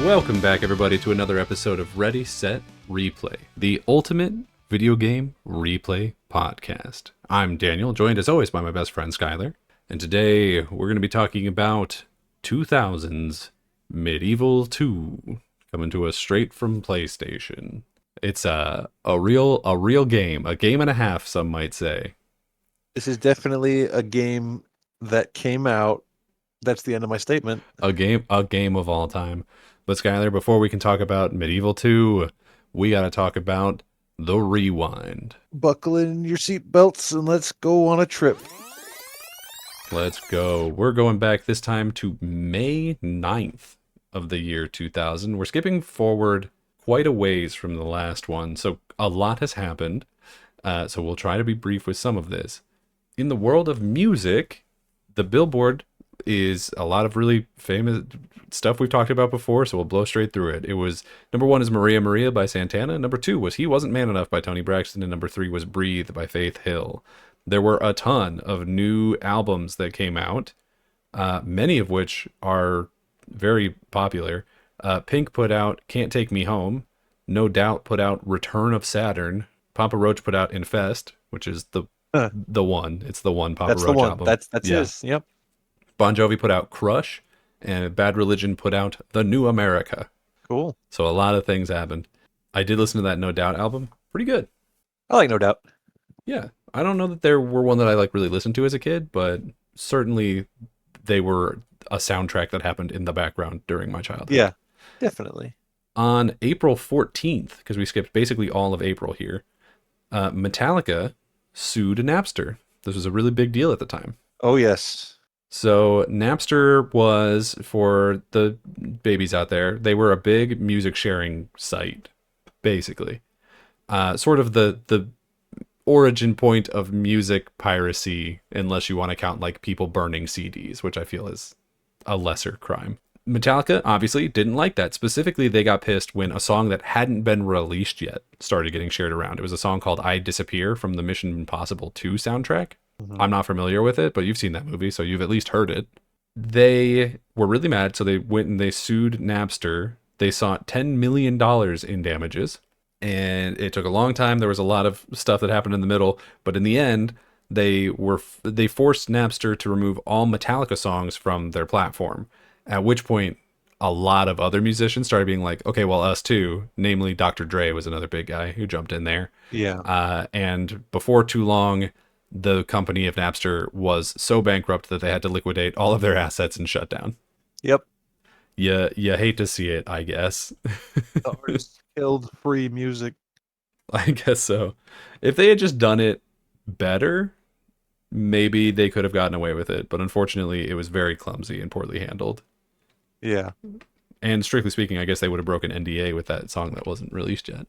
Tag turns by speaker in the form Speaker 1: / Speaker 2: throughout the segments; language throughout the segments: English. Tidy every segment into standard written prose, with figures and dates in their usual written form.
Speaker 1: Welcome back, everybody, to another episode of Ready, Set, Replay, the ultimate video game replay podcast. I'm Daniel, joined as always by my best friend Skyler, and today we're going to be talking about 2000's MediEvil 2, coming to us straight from PlayStation. It's a real game, a game and a half, some might say.
Speaker 2: This is definitely a game that came out. That's the end of my statement.
Speaker 1: A game of all time. But Skyler, before we can talk about MediEvil 2, we got to talk about the rewind.
Speaker 2: Buckle in your seatbelts and let's go on a trip.
Speaker 1: Let's go. We're going back this time to May 9th of the year 2000. We're skipping forward quite a ways from the last one, so a lot has happened. So we'll try to be brief with some of this. In the world of music, the Billboard is a lot of really famous stuff we've talked about before, so we'll blow straight through it. It was, number 1 is Maria Maria by Santana. Number 2 was He Wasn't Man Enough by Toni Braxton. And number 3 was Breathe by Faith Hill. There were a ton of new albums that came out, many of which are very popular. Pink put out Can't Take Me Home. No Doubt put out Return of Saturn. Papa Roach put out Infest, which is the one. It's the one Papa Roach album.
Speaker 2: That's his. Yep.
Speaker 1: Bon Jovi put out Crush, and Bad Religion put out The New America.
Speaker 2: Cool.
Speaker 1: So a lot of things happened. I did listen to that No Doubt album. Pretty good.
Speaker 2: I like No Doubt.
Speaker 1: Yeah. I don't know that there were one that I really listened to as a kid, but certainly they were a soundtrack that happened in the background during my childhood.
Speaker 2: Yeah, definitely.
Speaker 1: On April 14th, because we skipped basically all of April here, Metallica sued Napster. This was a really big deal at the time.
Speaker 2: Oh, yes.
Speaker 1: So Napster was, for the babies out there, they were a big music sharing site, basically. Sort of the origin point of music piracy, unless you want to count people burning CDs, which I feel is a lesser crime. Metallica obviously didn't like that. Specifically, they got pissed when a song that hadn't been released yet started getting shared around. It was a song called I Disappear from the Mission Impossible 2 soundtrack. Mm-hmm. I'm not familiar with it, but you've seen that movie, so you've at least heard it. They were really mad, so they went and they sued Napster. They sought $10 million in damages, and it took a long time. There was a lot of stuff that happened in the middle, but in the end, they forced Napster to remove all Metallica songs from their platform, at which point a lot of other musicians started being like, okay, well, us too. Namely, Dr. Dre was another big guy who jumped in there.
Speaker 2: Yeah.
Speaker 1: And before too long, the company of Napster was so bankrupt that they had to liquidate all of their assets and shut down.
Speaker 2: Yep.
Speaker 1: You hate to see it, I guess.
Speaker 2: The artists killed free music.
Speaker 1: I guess so. If they had just done it better, maybe they could have gotten away with it. But unfortunately, it was very clumsy and poorly handled.
Speaker 2: Yeah.
Speaker 1: And strictly speaking, I guess they would have broken NDA with that song that wasn't released yet,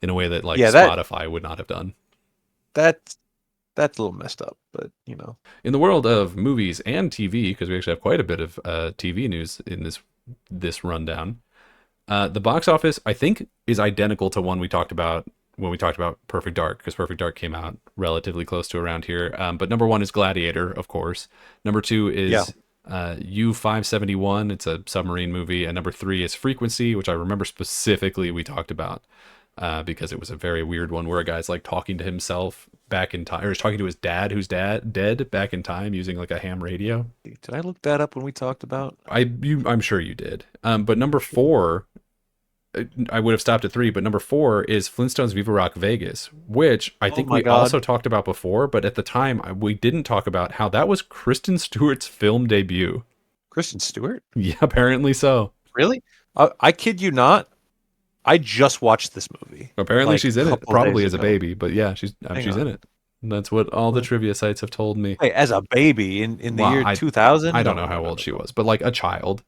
Speaker 1: in a way that Spotify would not have done.
Speaker 2: That's a little messed up, but
Speaker 1: In the world of movies and TV, because we actually have quite a bit of TV news in this rundown, the box office, I think, is identical to one we talked about when we talked about Perfect Dark, because Perfect Dark came out relatively close to around here. But number 1 is Gladiator, of course. Number 2 is U-571. It's a submarine movie. And number 3 is Frequency, which I remember specifically we talked about. Because it was a very weird one where a guy's talking to himself back in time, or he's talking to his dad who's dead back in time using a ham radio.
Speaker 2: Did I look that up when we talked about?
Speaker 1: I'm sure you did. But number 4, I would have stopped at 3, but number 4 is Flintstones Viva Rock Vegas, which I think we also talked about before, but at the time we didn't talk about how that was Kristen Stewart's film debut.
Speaker 2: Kristen Stewart?
Speaker 1: Yeah, apparently so.
Speaker 2: Really? I kid you not. I just watched this movie.
Speaker 1: Apparently she's in it, probably as a baby, but yeah, she's in it. That's what all the trivia sites have told me.
Speaker 2: Wait, as a baby in the year 2000?
Speaker 1: I don't know how old she was, but a child.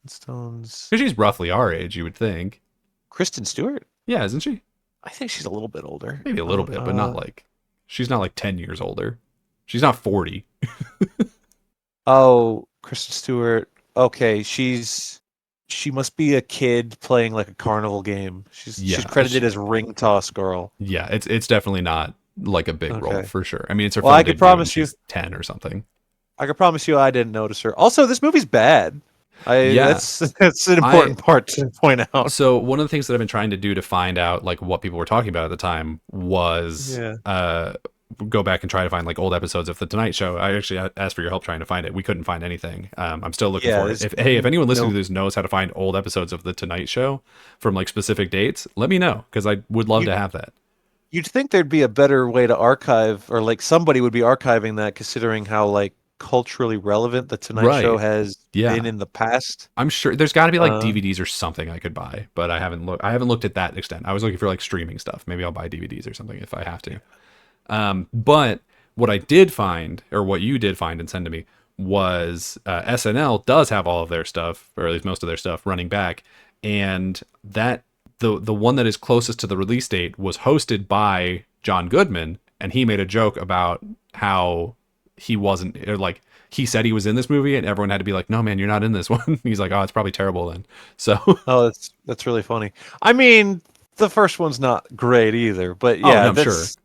Speaker 2: Stones.
Speaker 1: Because she's roughly our age, you would think.
Speaker 2: Kristen Stewart?
Speaker 1: Yeah, isn't she?
Speaker 2: I think she's a little bit older.
Speaker 1: Maybe a little bit, but not she's not 10 years older. She's not 40.
Speaker 2: Oh, Kristen Stewart. Okay, she must be a kid playing a carnival game. She's credited as ring toss girl.
Speaker 1: Yeah, it's definitely not a big role for sure. I mean, it's her.
Speaker 2: Well, I could promise you,
Speaker 1: 10 or something.
Speaker 2: I could promise you, I didn't notice her. Also, this movie's bad.
Speaker 1: Yeah,
Speaker 2: That's an
Speaker 1: I
Speaker 2: important part to point out.
Speaker 1: so one of the things that I've been trying to do to find out like what people were talking about at the time was
Speaker 2: Yeah.
Speaker 1: go back and try to find like old episodes of the Tonight Show. I actually asked for your help trying to find it. We couldn't find anything. I'm still looking
Speaker 2: Yeah,
Speaker 1: for it.
Speaker 2: there's
Speaker 1: If anyone listening
Speaker 2: no
Speaker 1: to this knows how to find old episodes of the Tonight Show from like specific dates, let me know because I would love
Speaker 2: you
Speaker 1: to have that.
Speaker 2: you'd think there'd be a better way to archive, or like somebody would be archiving that, considering how like culturally relevant the Tonight Show
Speaker 1: Right.
Speaker 2: has been
Speaker 1: Yeah.
Speaker 2: in the past.
Speaker 1: I'm sure there's got to be like
Speaker 2: Uh,
Speaker 1: DVDs or something I could buy, but I haven't looked at that extent. I was looking for like streaming stuff. Maybe I'll buy DVDs or something if I have to. But what I did find, or what you did find and send to me, was SNL does have all of their stuff, or at least most of their stuff, running back, and that the one that is closest to the release date was hosted by John Goodman, and he made a joke about how he wasn't, or like he said he was in this movie, and everyone had to be like, "No, man, you're not in this one." He's like, "Oh, it's probably terrible then." So,
Speaker 2: oh, that's really funny. I mean, the first one's not great either, but
Speaker 1: oh,
Speaker 2: yeah,
Speaker 1: no, I'm sure.
Speaker 2: that's.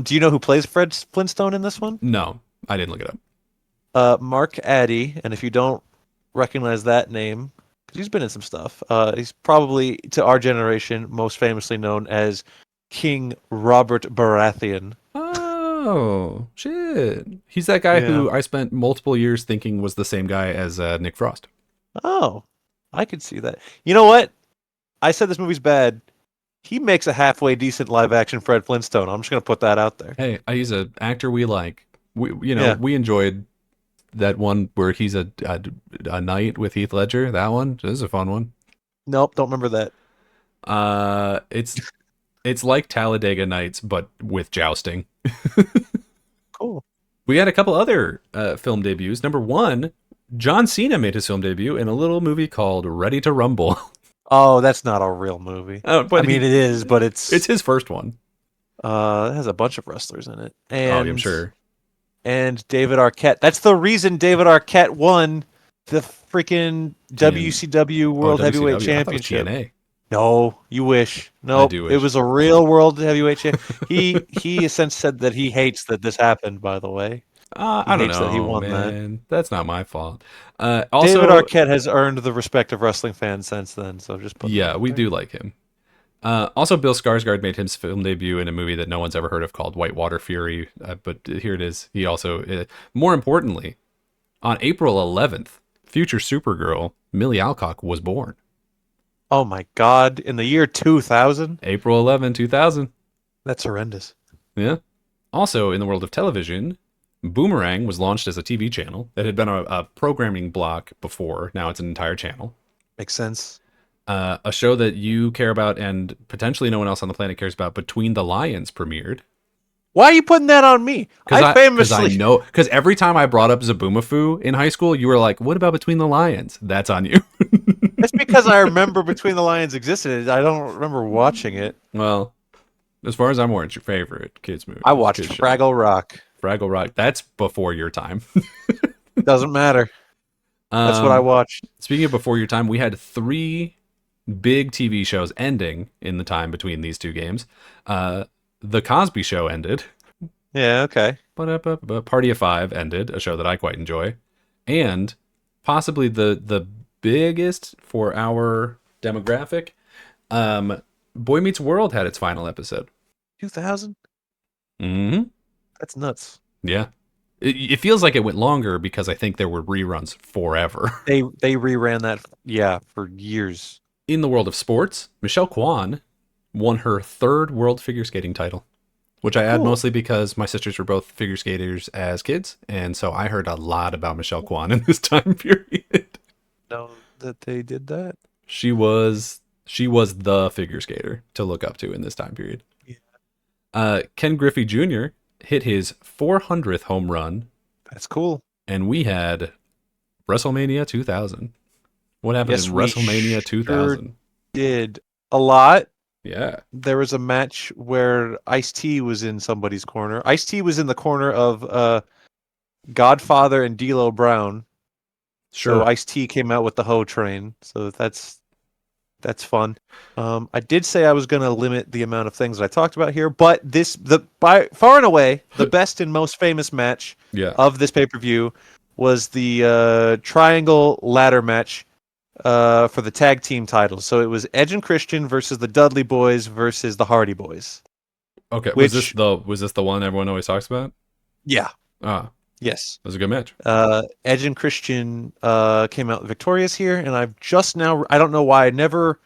Speaker 2: Do you know who plays Fred Flintstone in this one?
Speaker 1: No, I didn't look it up.
Speaker 2: Mark Addy, and if you don't recognize that name, because he's been in some stuff, he's probably to our generation most famously known as King Robert Baratheon.
Speaker 1: Oh, shit. He's that guy
Speaker 2: Yeah.
Speaker 1: who I spent multiple years thinking was the same guy as Nick Frost.
Speaker 2: Oh, I could see that. You know what? I said this movie's bad. He makes a halfway decent live action Fred Flintstone. I'm just gonna put that out there.
Speaker 1: Hey, he's an actor we like.
Speaker 2: Yeah.
Speaker 1: We enjoyed that one where he's a knight with Heath Ledger. That one, this is a fun one.
Speaker 2: Nope, don't remember that.
Speaker 1: It's like Talladega Nights, but with jousting.
Speaker 2: Cool.
Speaker 1: We had a couple other film debuts. Number one, John Cena made his film debut in a little movie called Ready to Rumble.
Speaker 2: Oh, that's not a real movie.
Speaker 1: But
Speaker 2: I mean, it is, but it's
Speaker 1: his first one.
Speaker 2: it has a bunch of wrestlers in it,
Speaker 1: Oh, I'm sure.
Speaker 2: and David Arquette. That's the reason David Arquette won the freaking WCW World Heavyweight
Speaker 1: WCW. I thought it was
Speaker 2: Championship.
Speaker 1: TNA.
Speaker 2: No, you wish. Nope,
Speaker 1: do
Speaker 2: it
Speaker 1: wish.
Speaker 2: was a real World Heavyweight Champ. He has since said that he hates that this happened. By the way,
Speaker 1: I don't
Speaker 2: hates that he
Speaker 1: know,
Speaker 2: won that.
Speaker 1: man. That's not my fault.
Speaker 2: David
Speaker 1: Also,
Speaker 2: Arquette has earned the respect of wrestling fans since then. So just put that
Speaker 1: yeah,
Speaker 2: out
Speaker 1: we
Speaker 2: there.
Speaker 1: do like him. Also, Bill Skarsgård made his film debut in a movie that no one's ever heard of called Whitewater Fury. But here it is. He also, more importantly, on April 11th, future Supergirl Millie Alcock was born.
Speaker 2: Oh my God! In the year 2000,
Speaker 1: April 11, 2000.
Speaker 2: that's horrendous.
Speaker 1: Yeah. Also, in the world of television, Boomerang was launched as a TV channel. It had been a programming block before. Now it's an entire channel.
Speaker 2: Makes sense.
Speaker 1: A show that you care about and potentially no one else on the planet cares about, Between the Lions, premiered.
Speaker 2: Why are you putting that on me?
Speaker 1: Because I know, because every time I brought up Zaboomafoo in high school, you were like, "What about Between the Lions?" That's on you.
Speaker 2: It's because I remember Between the Lions existed. I don't remember watching it.
Speaker 1: Well, as far as I'm aware, it's your favorite kids movie.
Speaker 2: I watched
Speaker 1: kids show.
Speaker 2: Fraggle Rock.
Speaker 1: Fraggle Rock. That's before your time.
Speaker 2: Doesn't matter. That's what I watched.
Speaker 1: Speaking of before your time, we had 3 big TV shows ending in the time between these two games. The Cosby Show ended.
Speaker 2: Yeah, okay.
Speaker 1: Party of Five ended, a show that I quite enjoy. And possibly the biggest for our demographic, Boy Meets World had its final episode.
Speaker 2: 2000?
Speaker 1: Mm-hmm.
Speaker 2: That's nuts.
Speaker 1: Yeah. It feels like it went longer because I think there were reruns forever.
Speaker 2: They reran that, for years.
Speaker 1: In the world of sports, Michelle Kwan won her 3rd world figure skating title, which I add
Speaker 2: Cool.
Speaker 1: mostly because my sisters were both figure skaters as kids, and so I heard a lot about Michelle Kwan in this time period.
Speaker 2: Know that they did that?
Speaker 1: She was the figure skater to look up to in this time period.
Speaker 2: Yeah.
Speaker 1: Ken Griffey Jr. hit his 400th home run,
Speaker 2: That's cool.
Speaker 1: and we had WrestleMania 2000. What happened
Speaker 2: Yes,
Speaker 1: in
Speaker 2: we
Speaker 1: WrestleMania 2000?
Speaker 2: Did a lot.
Speaker 1: Yeah.
Speaker 2: There was a match where Ice-T was in somebody's corner. Ice-T was in the corner of Godfather and D'Lo Brown.
Speaker 1: Sure.
Speaker 2: So Ice-T came out with the Ho Train. So that's fun. I did say I was going to limit the amount of things that I talked about here, but by far and away the best and most famous match
Speaker 1: Yeah.
Speaker 2: of this pay-per-view was the triangle ladder match for the tag team titles. So it was Edge and Christian versus the Dudley Boys versus the Hardy Boys.
Speaker 1: Okay,
Speaker 2: Which,
Speaker 1: was this the one everyone always talks about?
Speaker 2: yeah,
Speaker 1: Ah,
Speaker 2: yes.
Speaker 1: it was a good match.
Speaker 2: Edge and Christian came out victorious here, and I don't know why I never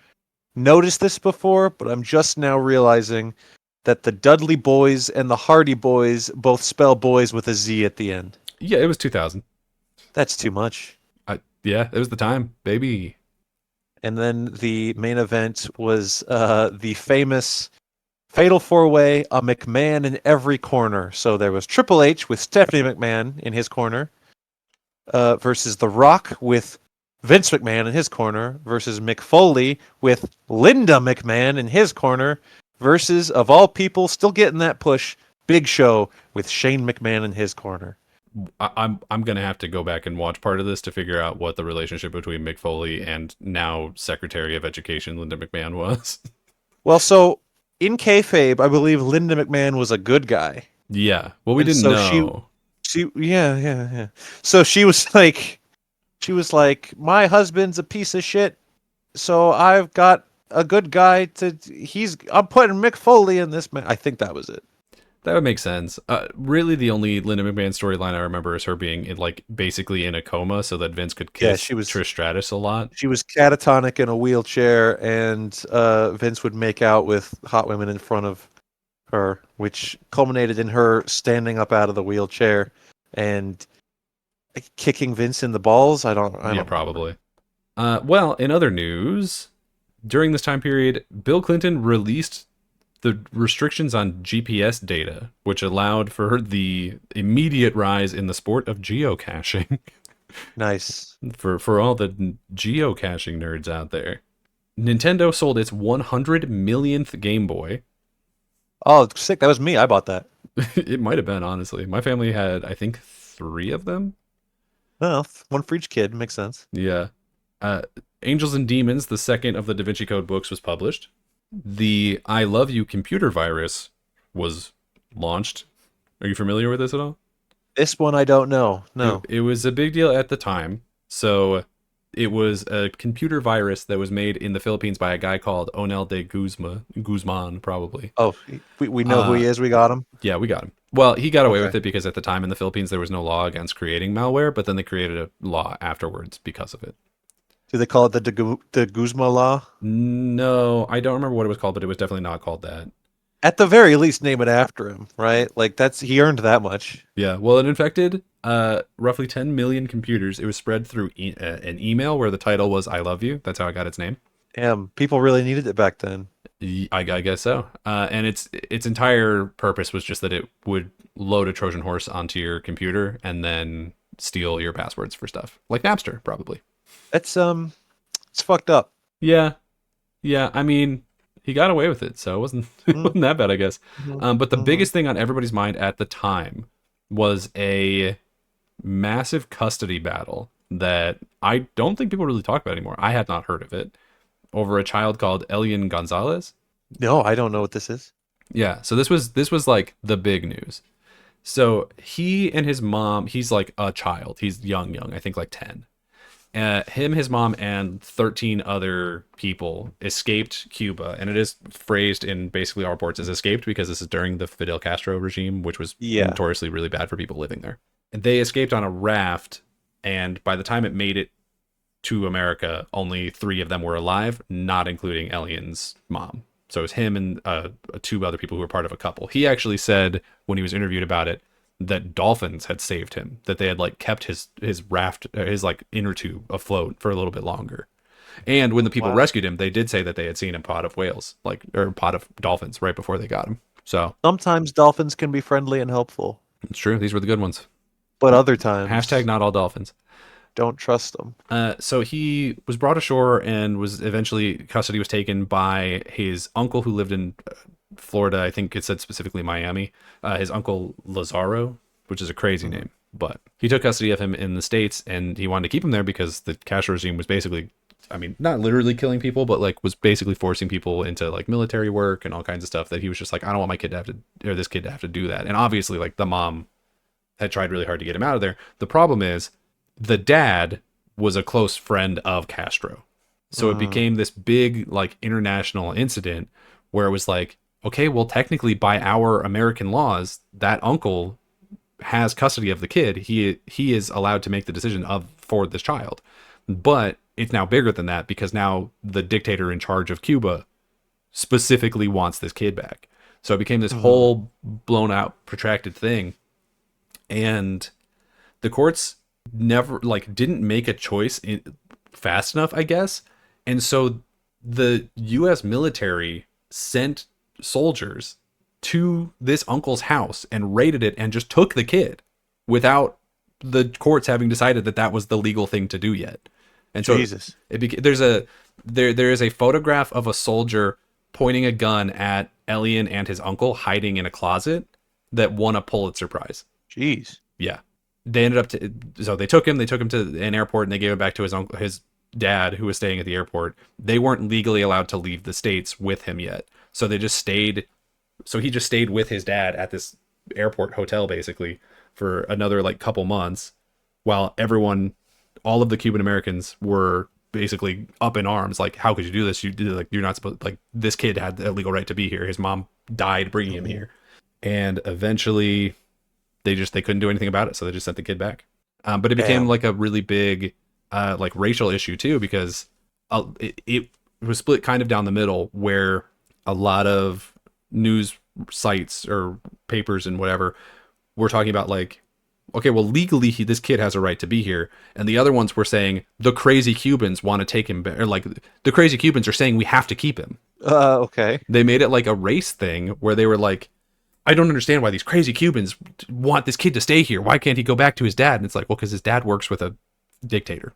Speaker 2: noticed this before, but I'm just now realizing that the Dudley Boys and the Hardy Boys both spell boys with a Z at the end.
Speaker 1: Yeah, it was 2000.
Speaker 2: That's too much.
Speaker 1: Yeah, it was the time, baby.
Speaker 2: And then the main event was the famous Fatal 4-Way, a McMahon in every corner. So there was Triple H with Stephanie McMahon in his corner versus The Rock with Vince McMahon in his corner versus Mick Foley with Linda McMahon in his corner versus, of all people, still getting that push, Big Show with Shane McMahon in his corner.
Speaker 1: I'm gonna have to go back and watch part of this to figure out what the relationship between Mick Foley and now Secretary of Education Linda McMahon was.
Speaker 2: Well, so in kayfabe, I believe Linda McMahon was a good guy.
Speaker 1: Yeah, well, we
Speaker 2: And
Speaker 1: didn't
Speaker 2: so
Speaker 1: know.
Speaker 2: yeah. So she was like, my husband's a piece of shit, so I've got a good guy I'm putting Mick Foley in this man. I think that was it.
Speaker 1: That would make sense. Really, the only Linda McMahon storyline I remember is her being like basically in a coma, so that Vince could
Speaker 2: Yeah,
Speaker 1: kiss Trish Stratus a lot.
Speaker 2: she was catatonic in a wheelchair, and Vince would make out with hot women in front of her, which culminated in her standing up out of the wheelchair and kicking Vince in the balls. I don't
Speaker 1: Probably. Well, in other news, during this time period, Bill Clinton released the restrictions on GPS data, which allowed for the immediate rise in the sport of geocaching.
Speaker 2: Nice.
Speaker 1: for all the geocaching nerds out there. Nintendo sold its 100 millionth Game Boy.
Speaker 2: Oh, sick. That was me. I bought that.
Speaker 1: It might have been, honestly. My family had, I think, 3 of them.
Speaker 2: Oh, one for each kid. Makes sense.
Speaker 1: Yeah. Angels and Demons, the second of the Da Vinci Code books, was published. The I Love You computer virus was launched. Are you familiar with this at all?
Speaker 2: This one I don't know. No.
Speaker 1: It was a big deal at the time. So it was a computer virus that was made in the Philippines by a guy called Onel de Guzman, probably.
Speaker 2: Oh, we know who he is. We got him.
Speaker 1: Yeah, we got him. Well, he got away
Speaker 2: Okay.
Speaker 1: with it because at the time in the Philippines there was no law against creating malware, but then they created a law afterwards because of it.
Speaker 2: Do they call it the Guzma law?
Speaker 1: No, I don't remember what it was called, but it was definitely not called that.
Speaker 2: At the very least, name it after him, right? Like he earned that much.
Speaker 1: Yeah, well, it infected roughly 10 million computers. It was spread through an email where the title was "I love you." That's how it got its name.
Speaker 2: Damn, people really needed it back then.
Speaker 1: I guess so. And its entire purpose was just that it would load a Trojan horse onto your computer and then steal your passwords for stuff, like Napster, probably.
Speaker 2: That's it's fucked up.
Speaker 1: Yeah, yeah. I mean, he got away with it, so it wasn't it wasn't that bad, I guess. But the biggest thing on everybody's mind at the time was a massive custody battle that I don't think people really talk about anymore. I had not heard of it, over a child called Elian Gonzalez.
Speaker 2: No, I don't know what this is.
Speaker 1: Yeah, so this was like the big news. So he and his mom, he's like a child. He's young, I think like 10. Him, his mom, and 13 other people escaped Cuba, and it is phrased in basically our reports as escaped because this is during the Fidel Castro regime, which was notoriously really bad for people living there. And they escaped on a raft, and by the time it made it to America, only 3 of them were alive, not including Elian's mom. So it was him and 2 other people who were part of a couple. He actually said when he was interviewed about it that dolphins had saved him, that they had like kept his raft, his like inner tube afloat for a little bit longer. And when the people rescued him, they did say that they had seen a pod of whales, like, or a pod of dolphins right before they got him. So
Speaker 2: sometimes dolphins can be friendly and helpful.
Speaker 1: It's true. These were the good ones.
Speaker 2: But other times,
Speaker 1: hashtag not all dolphins.
Speaker 2: Don't trust them.
Speaker 1: So he was brought ashore and was eventually, custody was taken by his uncle who lived in Florida. I think it said specifically Miami. His uncle Lazaro, which is a crazy name, but he took custody of him in the States, and he wanted to keep him there because the Castro regime was basically, I mean, not literally killing people, but like was basically forcing people into like military work and all kinds of stuff that he was just like, I don't want my kid to have to, or this kid to have to do that. And obviously like the mom had tried really hard to get him out of there. The problem is the dad was a close friend of Castro. So it
Speaker 2: Mm.
Speaker 1: became this big like international incident where it was like, okay, well technically by our American laws, that uncle has custody of the kid. He is allowed to make the decision for this child. But it's now bigger than that because now the dictator in charge of Cuba specifically wants this kid back. So it became this
Speaker 2: Mm.
Speaker 1: whole blown out protracted thing. And the courts never like didn't make a choice fast enough, I guess. And so the US military sent soldiers to this uncle's house and raided it and just took the kid without the courts having decided that that was the legal thing to do yet. And so
Speaker 2: Jesus.
Speaker 1: there is a photograph of a soldier pointing a gun at Elian and his uncle hiding in a closet that won a Pulitzer Prize.
Speaker 2: Jeez.
Speaker 1: Yeah. They ended up so they took him to an airport and they gave him back to his uncle, his dad, who was staying at the airport. They weren't legally allowed to leave the States with him yet. So they just stayed. So he just stayed with his dad at this airport hotel basically for another like couple months while all of the Cuban Americans were basically up in arms. Like, how could you do this? You're not supposed, like, this kid had the legal right to be here. His mom died bringing him here. And eventually they couldn't do anything about it. So they just sent the kid back. But it became
Speaker 2: Damn.
Speaker 1: like a really big, like racial issue too, because it was split kind of down the middle where a lot of news sites or papers and whatever were talking about like, okay, well, legally, this kid has a right to be here. And the other ones were saying the crazy Cubans want to take him back. Or like the crazy Cubans are saying we have to keep him.
Speaker 2: Okay.
Speaker 1: They made it like a race thing where they were like, I don't understand why these crazy Cubans want this kid to stay here. Why can't he go back to his dad? And it's like, well, because his dad works with a dictator.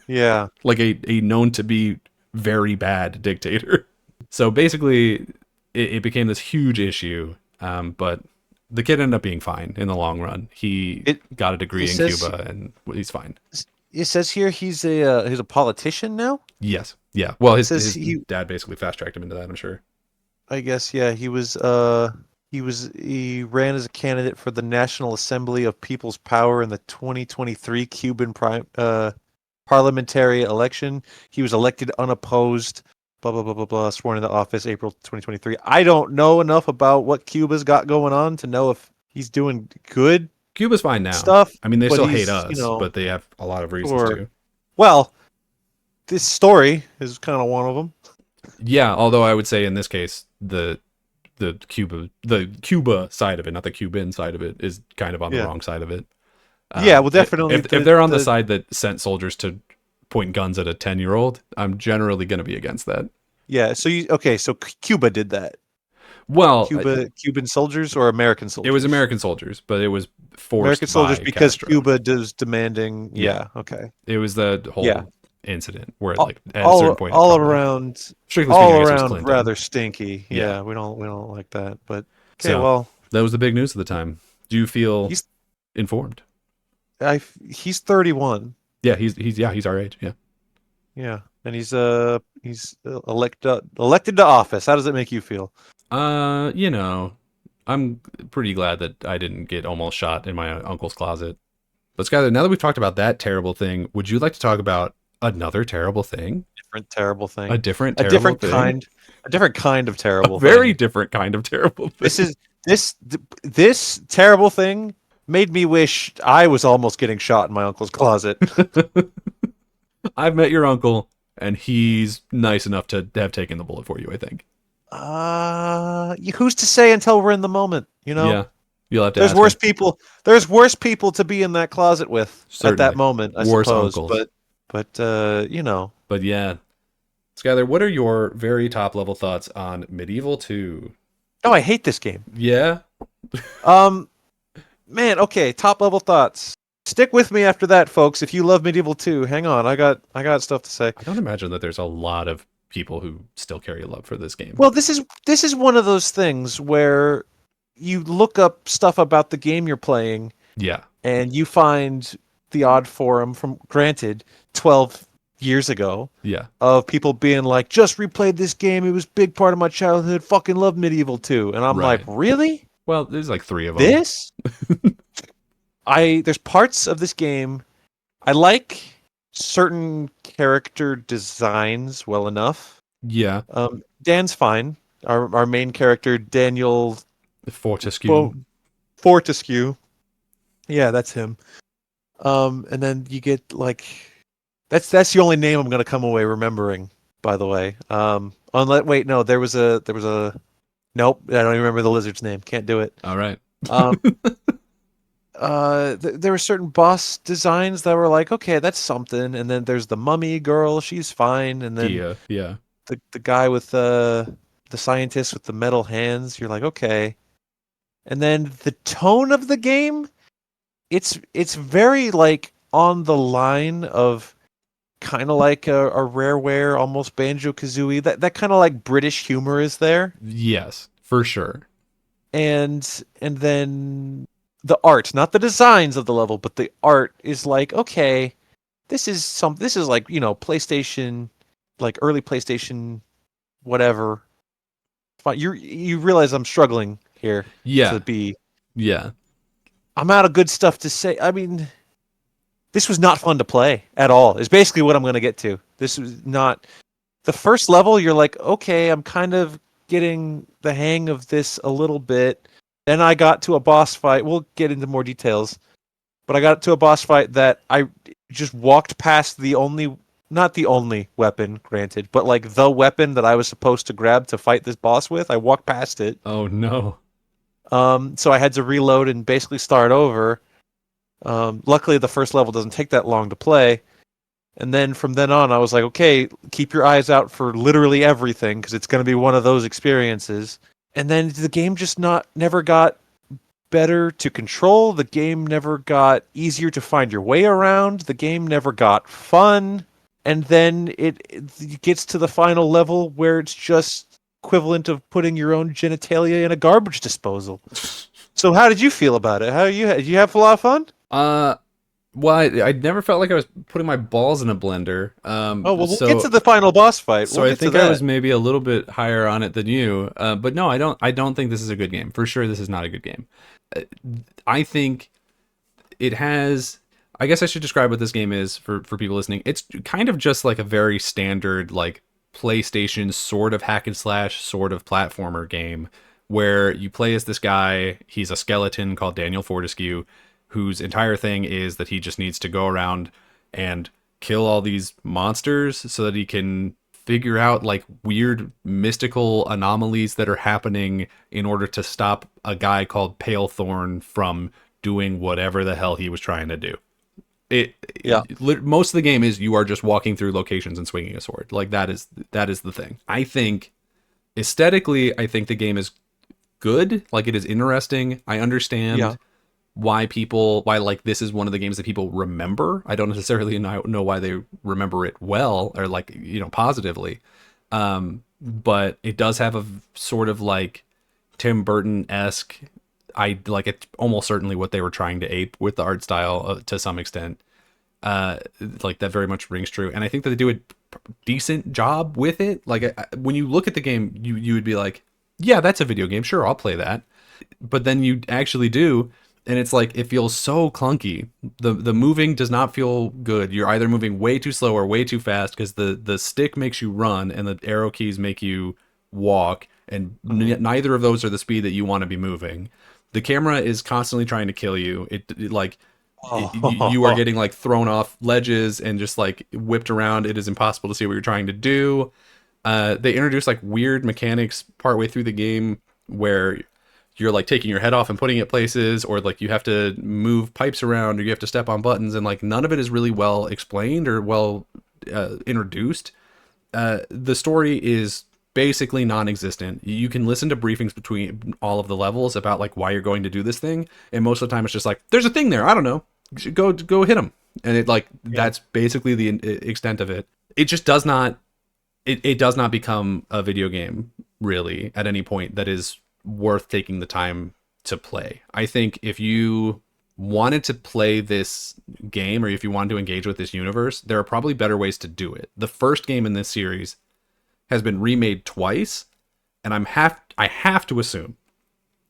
Speaker 2: Yeah.
Speaker 1: Like a known to be very bad dictator. So basically, it became this huge issue. But the kid ended up being fine in the long run. He got a degree in Cuba, and he's fine.
Speaker 2: It says here he's a politician now.
Speaker 1: Yes, yeah. Well, his
Speaker 2: He,
Speaker 1: dad basically fast tracked him into that. I'm sure.
Speaker 2: I guess, yeah, he ran as a candidate for the National Assembly of People's Power in the 2023 Cuban parliamentary election. He was elected unopposed. Blah blah blah blah blah. Sworn into office April 2023. I don't know enough about what Cuba's got going on to know if he's doing good
Speaker 1: Cuba's fine now.
Speaker 2: stuff.
Speaker 1: I mean, they
Speaker 2: but
Speaker 1: still
Speaker 2: he's,
Speaker 1: hate us, but they have a lot of reasons to.
Speaker 2: Well, this story is kind of one of them.
Speaker 1: Yeah, although I would say in this case the Cuba side of it, not the Cuban side of it, is kind of on the wrong side of it.
Speaker 2: Yeah, well, definitely.
Speaker 1: If they're on the side that sent soldiers to point guns at a 10-year-old, I'm generally going to be against that.
Speaker 2: Yeah. So so Cuba did that.
Speaker 1: Well,
Speaker 2: Cuban soldiers or American soldiers?
Speaker 1: It was American soldiers, but it was forced
Speaker 2: American soldiers
Speaker 1: by
Speaker 2: because
Speaker 1: Castro.
Speaker 2: Cuba does demanding. Yeah. Okay.
Speaker 1: It was the whole incident where, like, at a
Speaker 2: all,
Speaker 1: certain point,
Speaker 2: all around,
Speaker 1: strictly
Speaker 2: all
Speaker 1: speaking, I guess it was
Speaker 2: around,
Speaker 1: Clinton.
Speaker 2: rather stinky.
Speaker 1: Yeah.
Speaker 2: We don't like that. But okay,
Speaker 1: So,
Speaker 2: well,
Speaker 1: that was the big news of the time. Do you feel informed?
Speaker 2: He's 31.
Speaker 1: Yeah, he's our age. Yeah.
Speaker 2: Yeah, and he's elected to office. How does it make you feel?
Speaker 1: You know, I'm pretty glad that I didn't get almost shot in my uncle's closet. But Skyler, now that we've talked about that terrible thing, would you like to talk about another terrible thing?
Speaker 2: Different terrible thing.
Speaker 1: A different terrible thing?
Speaker 2: A different kind of terrible.
Speaker 1: Very different kind of terrible thing.
Speaker 2: This terrible thing made me wish I was almost getting shot in my uncle's closet.
Speaker 1: I've met your uncle, and he's nice enough to have taken the bullet for you, I think.
Speaker 2: Who's to say until we're in the moment, you know?
Speaker 1: Yeah. You'll have to
Speaker 2: There's
Speaker 1: ask
Speaker 2: worse
Speaker 1: him.
Speaker 2: people. There's worse people to be in that closet with
Speaker 1: Certainly.
Speaker 2: at that moment, I
Speaker 1: Worse
Speaker 2: suppose.
Speaker 1: uncles.
Speaker 2: But you know.
Speaker 1: But yeah. Skyler, what are your very top level thoughts on MediEvil 2?
Speaker 2: Oh, I hate this game.
Speaker 1: Yeah?
Speaker 2: Man, okay, top level thoughts. Stick with me after that, folks. If you love MediEvil 2, hang on. I got stuff to say.
Speaker 1: I don't imagine that there's a lot of people who still carry a love for this game.
Speaker 2: Well, this is one of those things where you look up stuff about the game you're playing.
Speaker 1: Yeah.
Speaker 2: And you find the odd forum from, granted, 12 years ago.
Speaker 1: Yeah.
Speaker 2: Of people being like, just replayed this game. It was a big part of my childhood. Fucking love MediEvil 2. And I'm like, really?
Speaker 1: Well, there's like 3 of them.
Speaker 2: This? There's parts of this game I like, certain character designs well enough.
Speaker 1: Yeah,
Speaker 2: Dan's fine. Our main character, Daniel
Speaker 1: Fortescue.
Speaker 2: Bo- Fortescue. Yeah, that's him. And then you get like that's the only name I'm gonna come away remembering. By the way, unless wait, no, there was a nope. I don't even remember the lizard's name. Can't do it.
Speaker 1: All right.
Speaker 2: Um, there were certain boss designs that were like, okay, that's something. And then there's the mummy girl. She's fine. And then
Speaker 1: Gia. Yeah.
Speaker 2: the guy with the scientist with the metal hands. You're like, okay. And then the tone of the game, it's very like on the line of kind of like a Rareware, almost Banjo Kazooie. That kind of like British humor is there,
Speaker 1: Yes, for sure.
Speaker 2: and then the art, not the designs of the level, but the art is like, okay, this is like PlayStation, like early PlayStation, whatever. Fine, you realize I'm struggling here to
Speaker 1: Yeah.
Speaker 2: be.
Speaker 1: Yeah.
Speaker 2: I'm out of good stuff to say. I mean, this was not fun to play at all. Is basically what I'm going to get to. This was not the first level. You're like, okay, I'm kind of getting the hang of this a little bit. Then I got to a boss fight. We'll get into more details, but I got to a boss fight that I just walked past the only, not the only weapon, granted, but like the weapon that I was supposed to grab to fight this boss with. I walked past it.
Speaker 1: Oh no.
Speaker 2: So I had to reload and basically start over. Luckily, the first level doesn't take that long to play. And then from then on, I was like, okay, keep your eyes out for literally everything because it's going to be one of those experiences. And then the game just never got better to control. The game never got easier to find your way around. The game never got fun. And then it gets to the final level where it's just equivalent of putting your own genitalia in a garbage disposal. So how did you feel about it? Did you have a lot of fun?
Speaker 1: Well, I never felt like I was putting my balls in a blender.
Speaker 2: Oh, well, we'll get to the final boss fight.
Speaker 1: So
Speaker 2: We'll
Speaker 1: I
Speaker 2: get to
Speaker 1: think I
Speaker 2: that.
Speaker 1: was maybe a little bit higher on it than you. But no, I don't. I don't think this is a good game. For sure, this is not a good game. I think it has. I guess I should describe what this game is for people listening. It's kind of just like a very standard like PlayStation sort of hack and slash sort of platformer game where you play as this guy. He's a skeleton called Daniel Fortescue, whose entire thing is that he just needs to go around and kill all these monsters so that he can figure out like weird mystical anomalies that are happening in order to stop a guy called Palethorn from doing whatever the hell he was trying to do. It
Speaker 2: Yeah.
Speaker 1: Most of the game is you are just walking through locations and swinging a sword. Like that is the thing. I think aesthetically, I think the game is good. Like it is interesting. I understand
Speaker 2: Yeah.
Speaker 1: why like this is one of the games that people remember. I don't necessarily know why they remember it well or like positively. But it does have a sort of like Tim Burton-esque. I like it's almost certainly what they were trying to ape with the art style to some extent. Like that very much rings true, and I think that they do a decent job with it. Like when you look at the game, you would be like, yeah, that's a video game. Sure, I'll play that. But then you actually do, and it's like it feels so clunky. The moving does not feel good. You're either moving way too slow or way too fast because the stick makes you run and the arrow keys make you walk, and neither of those are the speed that you want to be moving. The camera is constantly trying to kill you. You are getting like thrown off ledges and just like whipped around. It is impossible to see what you're trying to do. They introduce like weird mechanics partway through the game where you're like taking your head off and putting it places, or like you have to move pipes around, or you have to step on buttons, and like none of it is really well explained or well introduced. The story is basically non-existent. You can listen to briefings between all of the levels about like why you're going to do this thing, and most of the time it's just like there's a thing there. I don't know. Go hit him, and it like that's basically the extent of it. It just does not. It does not become a video game really at any point that is worth taking the time to play. I think if you wanted to play this game or if you wanted to engage with this universe, there are probably better ways to do it. The first game in this series has been remade twice, and I have to assume,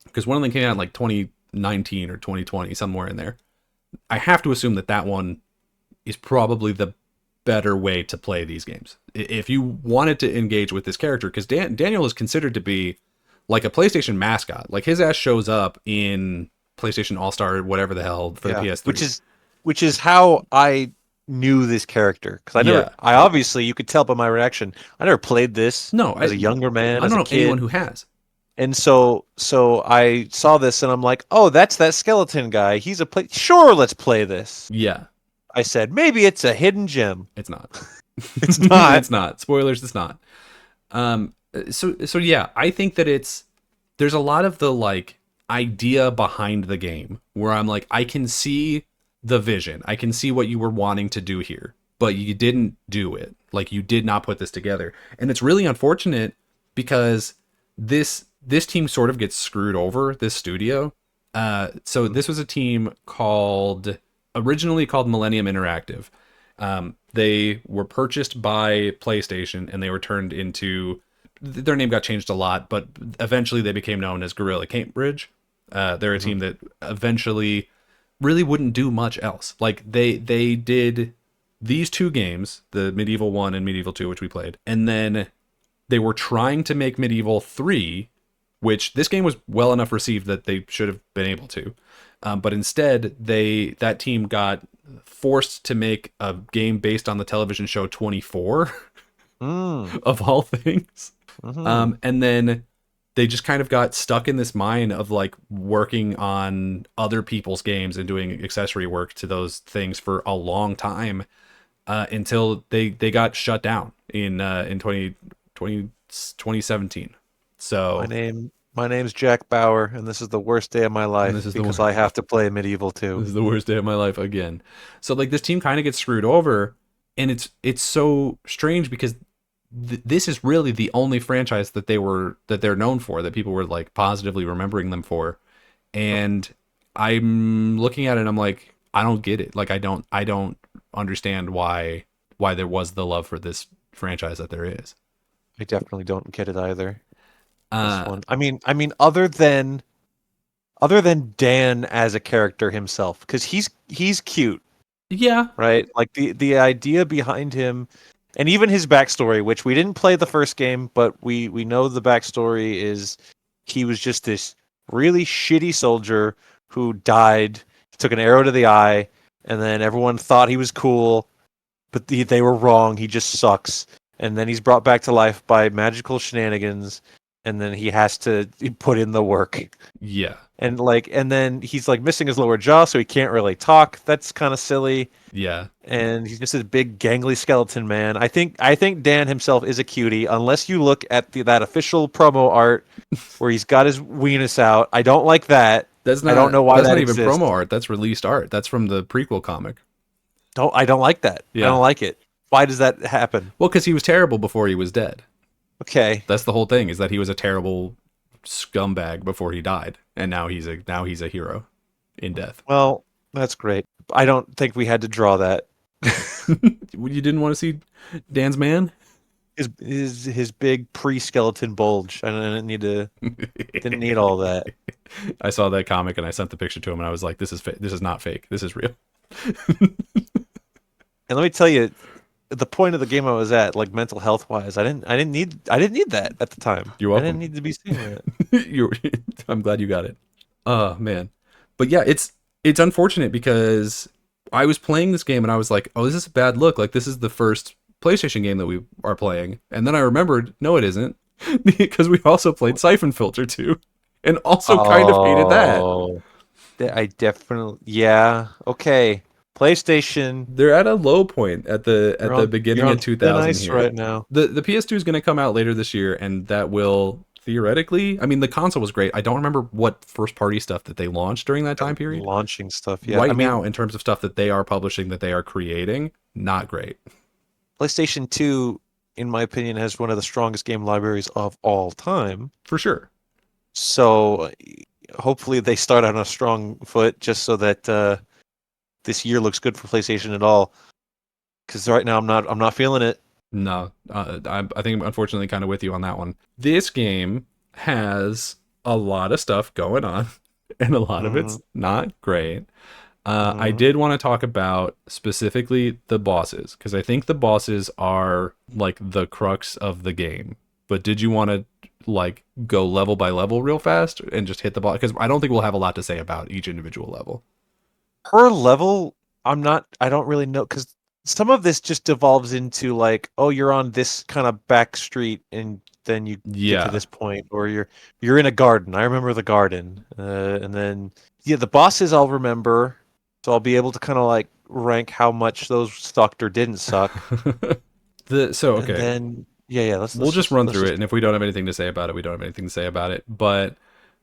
Speaker 1: because one of them came out in like 2019 or 2020, somewhere in there. I have to assume that one is probably the better way to play these games. If you wanted to engage with this character, because Daniel is considered to be like a PlayStation mascot. Like his ass shows up in PlayStation All Star, whatever the hell, for the PS3.
Speaker 2: Which is how I knew this character, because
Speaker 1: Yeah.
Speaker 2: I obviously, you could tell by my reaction, I never played this
Speaker 1: No,
Speaker 2: as a younger man,
Speaker 1: I
Speaker 2: as
Speaker 1: don't
Speaker 2: a
Speaker 1: know
Speaker 2: kid.
Speaker 1: anyone who has.
Speaker 2: And so I saw this and I'm like, oh, that's that skeleton guy. He's a play. Sure, let's play this.
Speaker 1: Yeah,
Speaker 2: I said, maybe it's a hidden gem.
Speaker 1: it's not.
Speaker 2: It's not.
Speaker 1: It's not. Spoilers, it's not. So yeah, I think that there's a lot of the like idea behind the game where I'm like, I can see the vision. I can see what you were wanting to do here, but you didn't do it. Like you did not put this together. And it's really unfortunate because this team sort of gets screwed over, this studio. So this was a team originally called Millennium Interactive. They were purchased by PlayStation and they were turned into, their name got changed a lot, but eventually they became known as Gorilla Cambridge. They're a team that eventually really wouldn't do much else. Like they did these two games, the MediEvil 1 and MediEvil 2, which we played, and then they were trying to make MediEvil 3, which this game was well enough received that they should have been able to. But instead, that team got forced to make a game based on the television show 24, of all things. And then they just kind of got stuck in this mine of like working on other people's games and doing accessory work to those things for a long time, until they got shut down in 2017. So
Speaker 2: my name's Jack Bauer, and this is the worst day of my life because I have to play MediEvil 2.
Speaker 1: This is the worst day of my life again. So like this team kind of gets screwed over, and it's so strange because this is really the only franchise that they're known for, that people were like positively remembering them for. And I'm looking at it and I'm like, I don't get it. Like I don't understand why there was the love for this franchise that there is.
Speaker 2: I definitely don't get it either. This one. I mean, other than Dan as a character himself, because he's cute.
Speaker 1: Yeah.
Speaker 2: Right. Like the idea behind him, and even his backstory, which we didn't play the first game, but we know the backstory is he was just this really shitty soldier who died, took an arrow to the eye, and then everyone thought he was cool, but they were wrong. He just sucks. And then he's brought back to life by magical shenanigans, and then he has to put in the work.
Speaker 1: Yeah.
Speaker 2: And then he's like missing his lower jaw, so he can't really talk. That's kind of silly.
Speaker 1: Yeah.
Speaker 2: And he's just a big gangly skeleton man. I think Dan himself is a cutie, unless you look at that official promo art where he's got his weenus out. I don't like that. I don't know why
Speaker 1: that's
Speaker 2: that
Speaker 1: not even
Speaker 2: exists.
Speaker 1: promo art. That's released art. That's from the prequel comic.
Speaker 2: I don't like that.
Speaker 1: Yeah.
Speaker 2: I don't like it. Why does that happen?
Speaker 1: Well, because he was terrible before he was dead.
Speaker 2: Okay.
Speaker 1: That's the whole thing, is that he was a terrible scumbag before he died, and now he's a hero in death.
Speaker 2: Well, that's great. I don't think we had to draw that.
Speaker 1: You didn't want to see Dan's man?
Speaker 2: His big pre-skeleton bulge. I didn't need all that.
Speaker 1: I saw that comic and I sent the picture to him and I was like, this is not fake. This is real.
Speaker 2: And let me tell you, the point of the game I was at, like mental health wise, I didn't need that at the time.
Speaker 1: You're welcome.
Speaker 2: I didn't need to be seeing that.
Speaker 1: I'm glad you got it. Oh man. But yeah, it's unfortunate because I was playing this game and I was like, oh, this is a bad look. Like this is the first PlayStation game that we are playing. And then I remembered, no, it isn't. Because we also played Siphon Filter 2 and also kind of hated that.
Speaker 2: I definitely, yeah. Okay. PlayStation.
Speaker 1: They're at a low point at the beginning of 2000
Speaker 2: nice
Speaker 1: here.
Speaker 2: Right now.
Speaker 1: The PS2 is going to come out later this year, and that will theoretically, I mean, the console was great. I don't remember what first party stuff that they launched during that time period.
Speaker 2: Launching stuff, yeah.
Speaker 1: Right now, in terms of stuff that they are publishing, that they are creating, not great.
Speaker 2: PlayStation 2, in my opinion, has one of the strongest game libraries of all time.
Speaker 1: For sure.
Speaker 2: So hopefully they start on a strong foot, just so that this year looks good for PlayStation at all. Because right now I'm not feeling it.
Speaker 1: No, I think I'm unfortunately kind of with you on that one. This game has a lot of stuff going on, and a lot of it's not great. I
Speaker 2: Hmm.
Speaker 1: did want to talk about specifically the bosses because I think the bosses are like the crux of the game. But did you want to like go level by level real fast and just hit the boss? Because I don't think we'll have a lot to say about each individual level.
Speaker 2: Per level, I don't really know because some of this just devolves into like, oh, you're on this kind of back street and then you get to
Speaker 1: Yeah.
Speaker 2: this point, or you're in a garden. I remember the garden, and then yeah, the bosses I'll remember, so I'll be able to kind of like rank how much those sucked or didn't suck, and
Speaker 1: Okay,
Speaker 2: then yeah,
Speaker 1: we'll just run
Speaker 2: let's
Speaker 1: through it,
Speaker 2: just
Speaker 1: and if we don't have anything to say about it, we don't have anything to say about it. But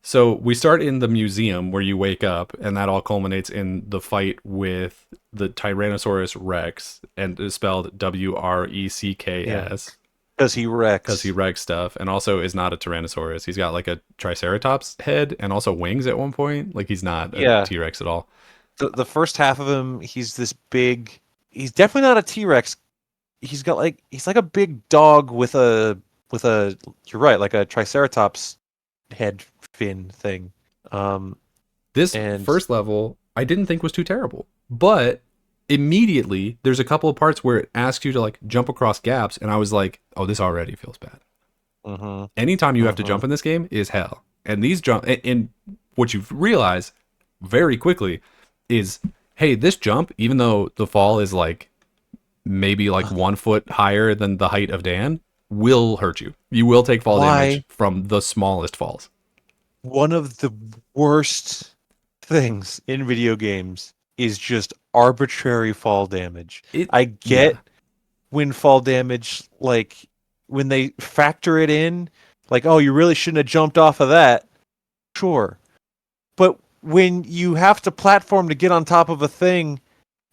Speaker 1: so we start in the museum where you wake up, and that all culminates in the fight with the Tyrannosaurus Rex, and it's spelled
Speaker 2: yeah,
Speaker 1: Wrecks
Speaker 2: because he
Speaker 1: because he
Speaker 2: wrecks.
Speaker 1: wrecks stuff, and also is not a Tyrannosaurus. He's got like a Triceratops head and also wings at one point. Like he's not a
Speaker 2: Yeah,
Speaker 1: T Rex at all.
Speaker 2: the first half of him, he's this big. He's definitely not a T-Rex. He's like a big dog with a you're right, like a triceratops head fin thing. Um
Speaker 1: This
Speaker 2: and
Speaker 1: first level I didn't think was too terrible, but immediately there's a couple of parts where it asks you to like jump across gaps, and I was like, oh, this already feels bad.
Speaker 2: mhm
Speaker 1: Anytime you have to
Speaker 2: mhm
Speaker 1: jump in this game is hell, and these jump and what you realize very quickly is, hey, this jump, even though the fall is like maybe like 1 foot higher than the height of Dan, will hurt you. You will take fall damage
Speaker 2: why
Speaker 1: from the smallest falls.
Speaker 2: one of the worst things in video games is just arbitrary fall damage.
Speaker 1: It
Speaker 2: I
Speaker 1: Yeah.
Speaker 2: get when fall damage, like when they factor it in, like, oh, you really shouldn't have jumped off of that. Sure. But when you have to platform to get on top of a thing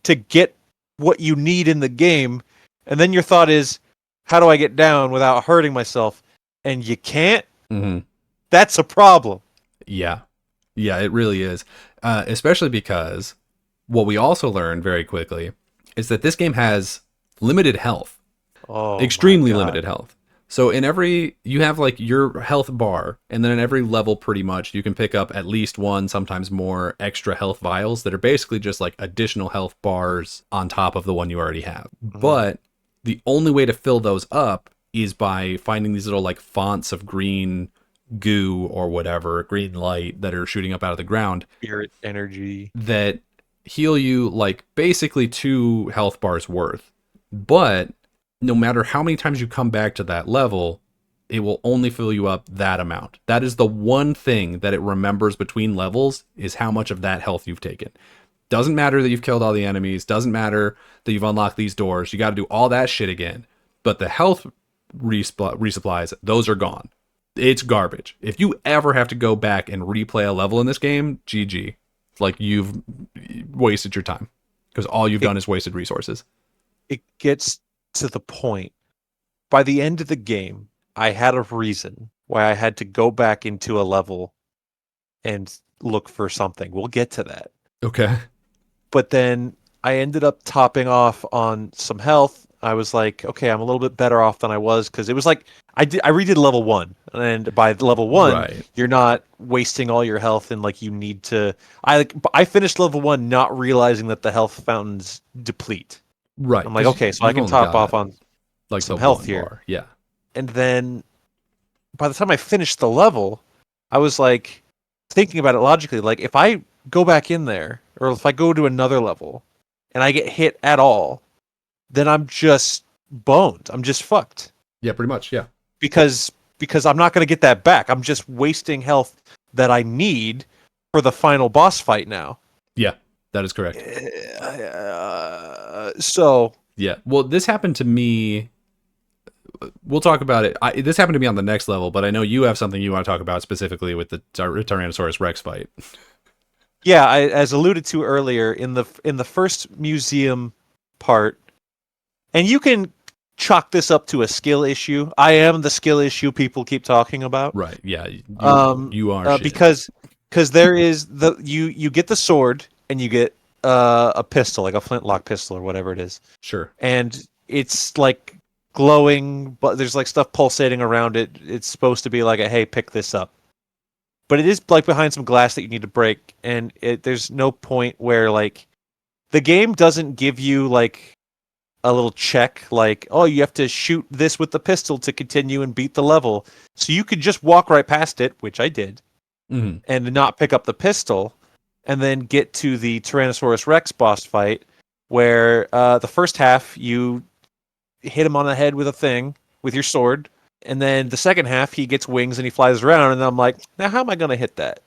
Speaker 2: to get what you need in the game, and then your thought is, how do I get down without hurting myself? And you can't,
Speaker 1: Hmm.
Speaker 2: that's a problem.
Speaker 1: Yeah. Yeah, it really is. Especially because what we also learned very quickly is that this game has limited health,
Speaker 2: Oh my
Speaker 1: extremely
Speaker 2: god.
Speaker 1: limited health. So in every, you have like your health bar, and then in every level, pretty much, you can pick up at least one, sometimes more extra health vials that are basically just like additional health bars on top of the one you already have.
Speaker 2: Mhm.
Speaker 1: But the only way to fill those up is by finding these little like fonts of green goo or whatever, green light that are shooting up out of the ground
Speaker 2: Spirit energy.
Speaker 1: that heal you like basically 2 health bars worth. But no matter how many times you come back to that level, it will only fill you up that amount. That is the one thing that it remembers between levels is how much of that health you've taken. Doesn't matter that you've killed all the enemies, doesn't matter that you've unlocked these doors. You got to do all that shit again. But the health resupplies, those are gone. It's garbage. If you ever have to go back and replay a level in this game, GG. Like you've wasted your time because all you've
Speaker 2: It
Speaker 1: done is wasted resources.
Speaker 2: it gets to the point. By the end of the game, I had a reason why I had to go back into a level and look for something. We'll get to that.
Speaker 1: Okay.
Speaker 2: But then I ended up topping off on some health. I was like, okay, I'm a little bit better off than I was because it was like I redid level 1, and by level 1,
Speaker 1: Right.
Speaker 2: you're not wasting all your health and like you need to. I finished level 1 not realizing that the health fountains deplete.
Speaker 1: Right.
Speaker 2: I'm like,
Speaker 1: Because
Speaker 2: okay, so I
Speaker 1: you've
Speaker 2: can
Speaker 1: only
Speaker 2: top off
Speaker 1: got
Speaker 2: on
Speaker 1: like the
Speaker 2: some health
Speaker 1: one
Speaker 2: here.
Speaker 1: bar. Yeah.
Speaker 2: And then by the time I finished the level, I was like thinking about it logically. Like, if I go back in there, or if I go to another level and I get hit at all, then I'm just boned. I'm just fucked
Speaker 1: Yeah, pretty much. Yeah.
Speaker 2: because I'm not going to get that back. I'm just wasting health that I need for the final boss fight now.
Speaker 1: Yeah. That is correct.
Speaker 2: So
Speaker 1: Yeah. Well, this happened to me. We'll talk about it. This happened to me on the next level, but I know you have something you want to talk about specifically with the Tyrannosaurus Rex fight.
Speaker 2: yeah, as alluded to earlier in the first museum part, and you can chalk this up to a skill issue. I am the skill issue people keep talking about.
Speaker 1: Right. Yeah. You are shit.
Speaker 2: Because there is you get the sword and you get a pistol, like a flintlock pistol or whatever it is,
Speaker 1: Sure.
Speaker 2: and it's like glowing, but there's like stuff pulsating around it. It's supposed to be like a hey, pick this up, but it is like behind some glass that you need to break, and there's no point where like the game doesn't give you like a little check, like, oh, you have to shoot this with the pistol to continue and beat the level. So you could just walk right past it, which I did,
Speaker 1: Mhm.
Speaker 2: and not pick up the pistol, and then get to the Tyrannosaurus Rex boss fight, where the first half you hit him on the head with a thing with your sword, and then the second half he gets wings and he flies around, and I'm like, now how am I going to hit that?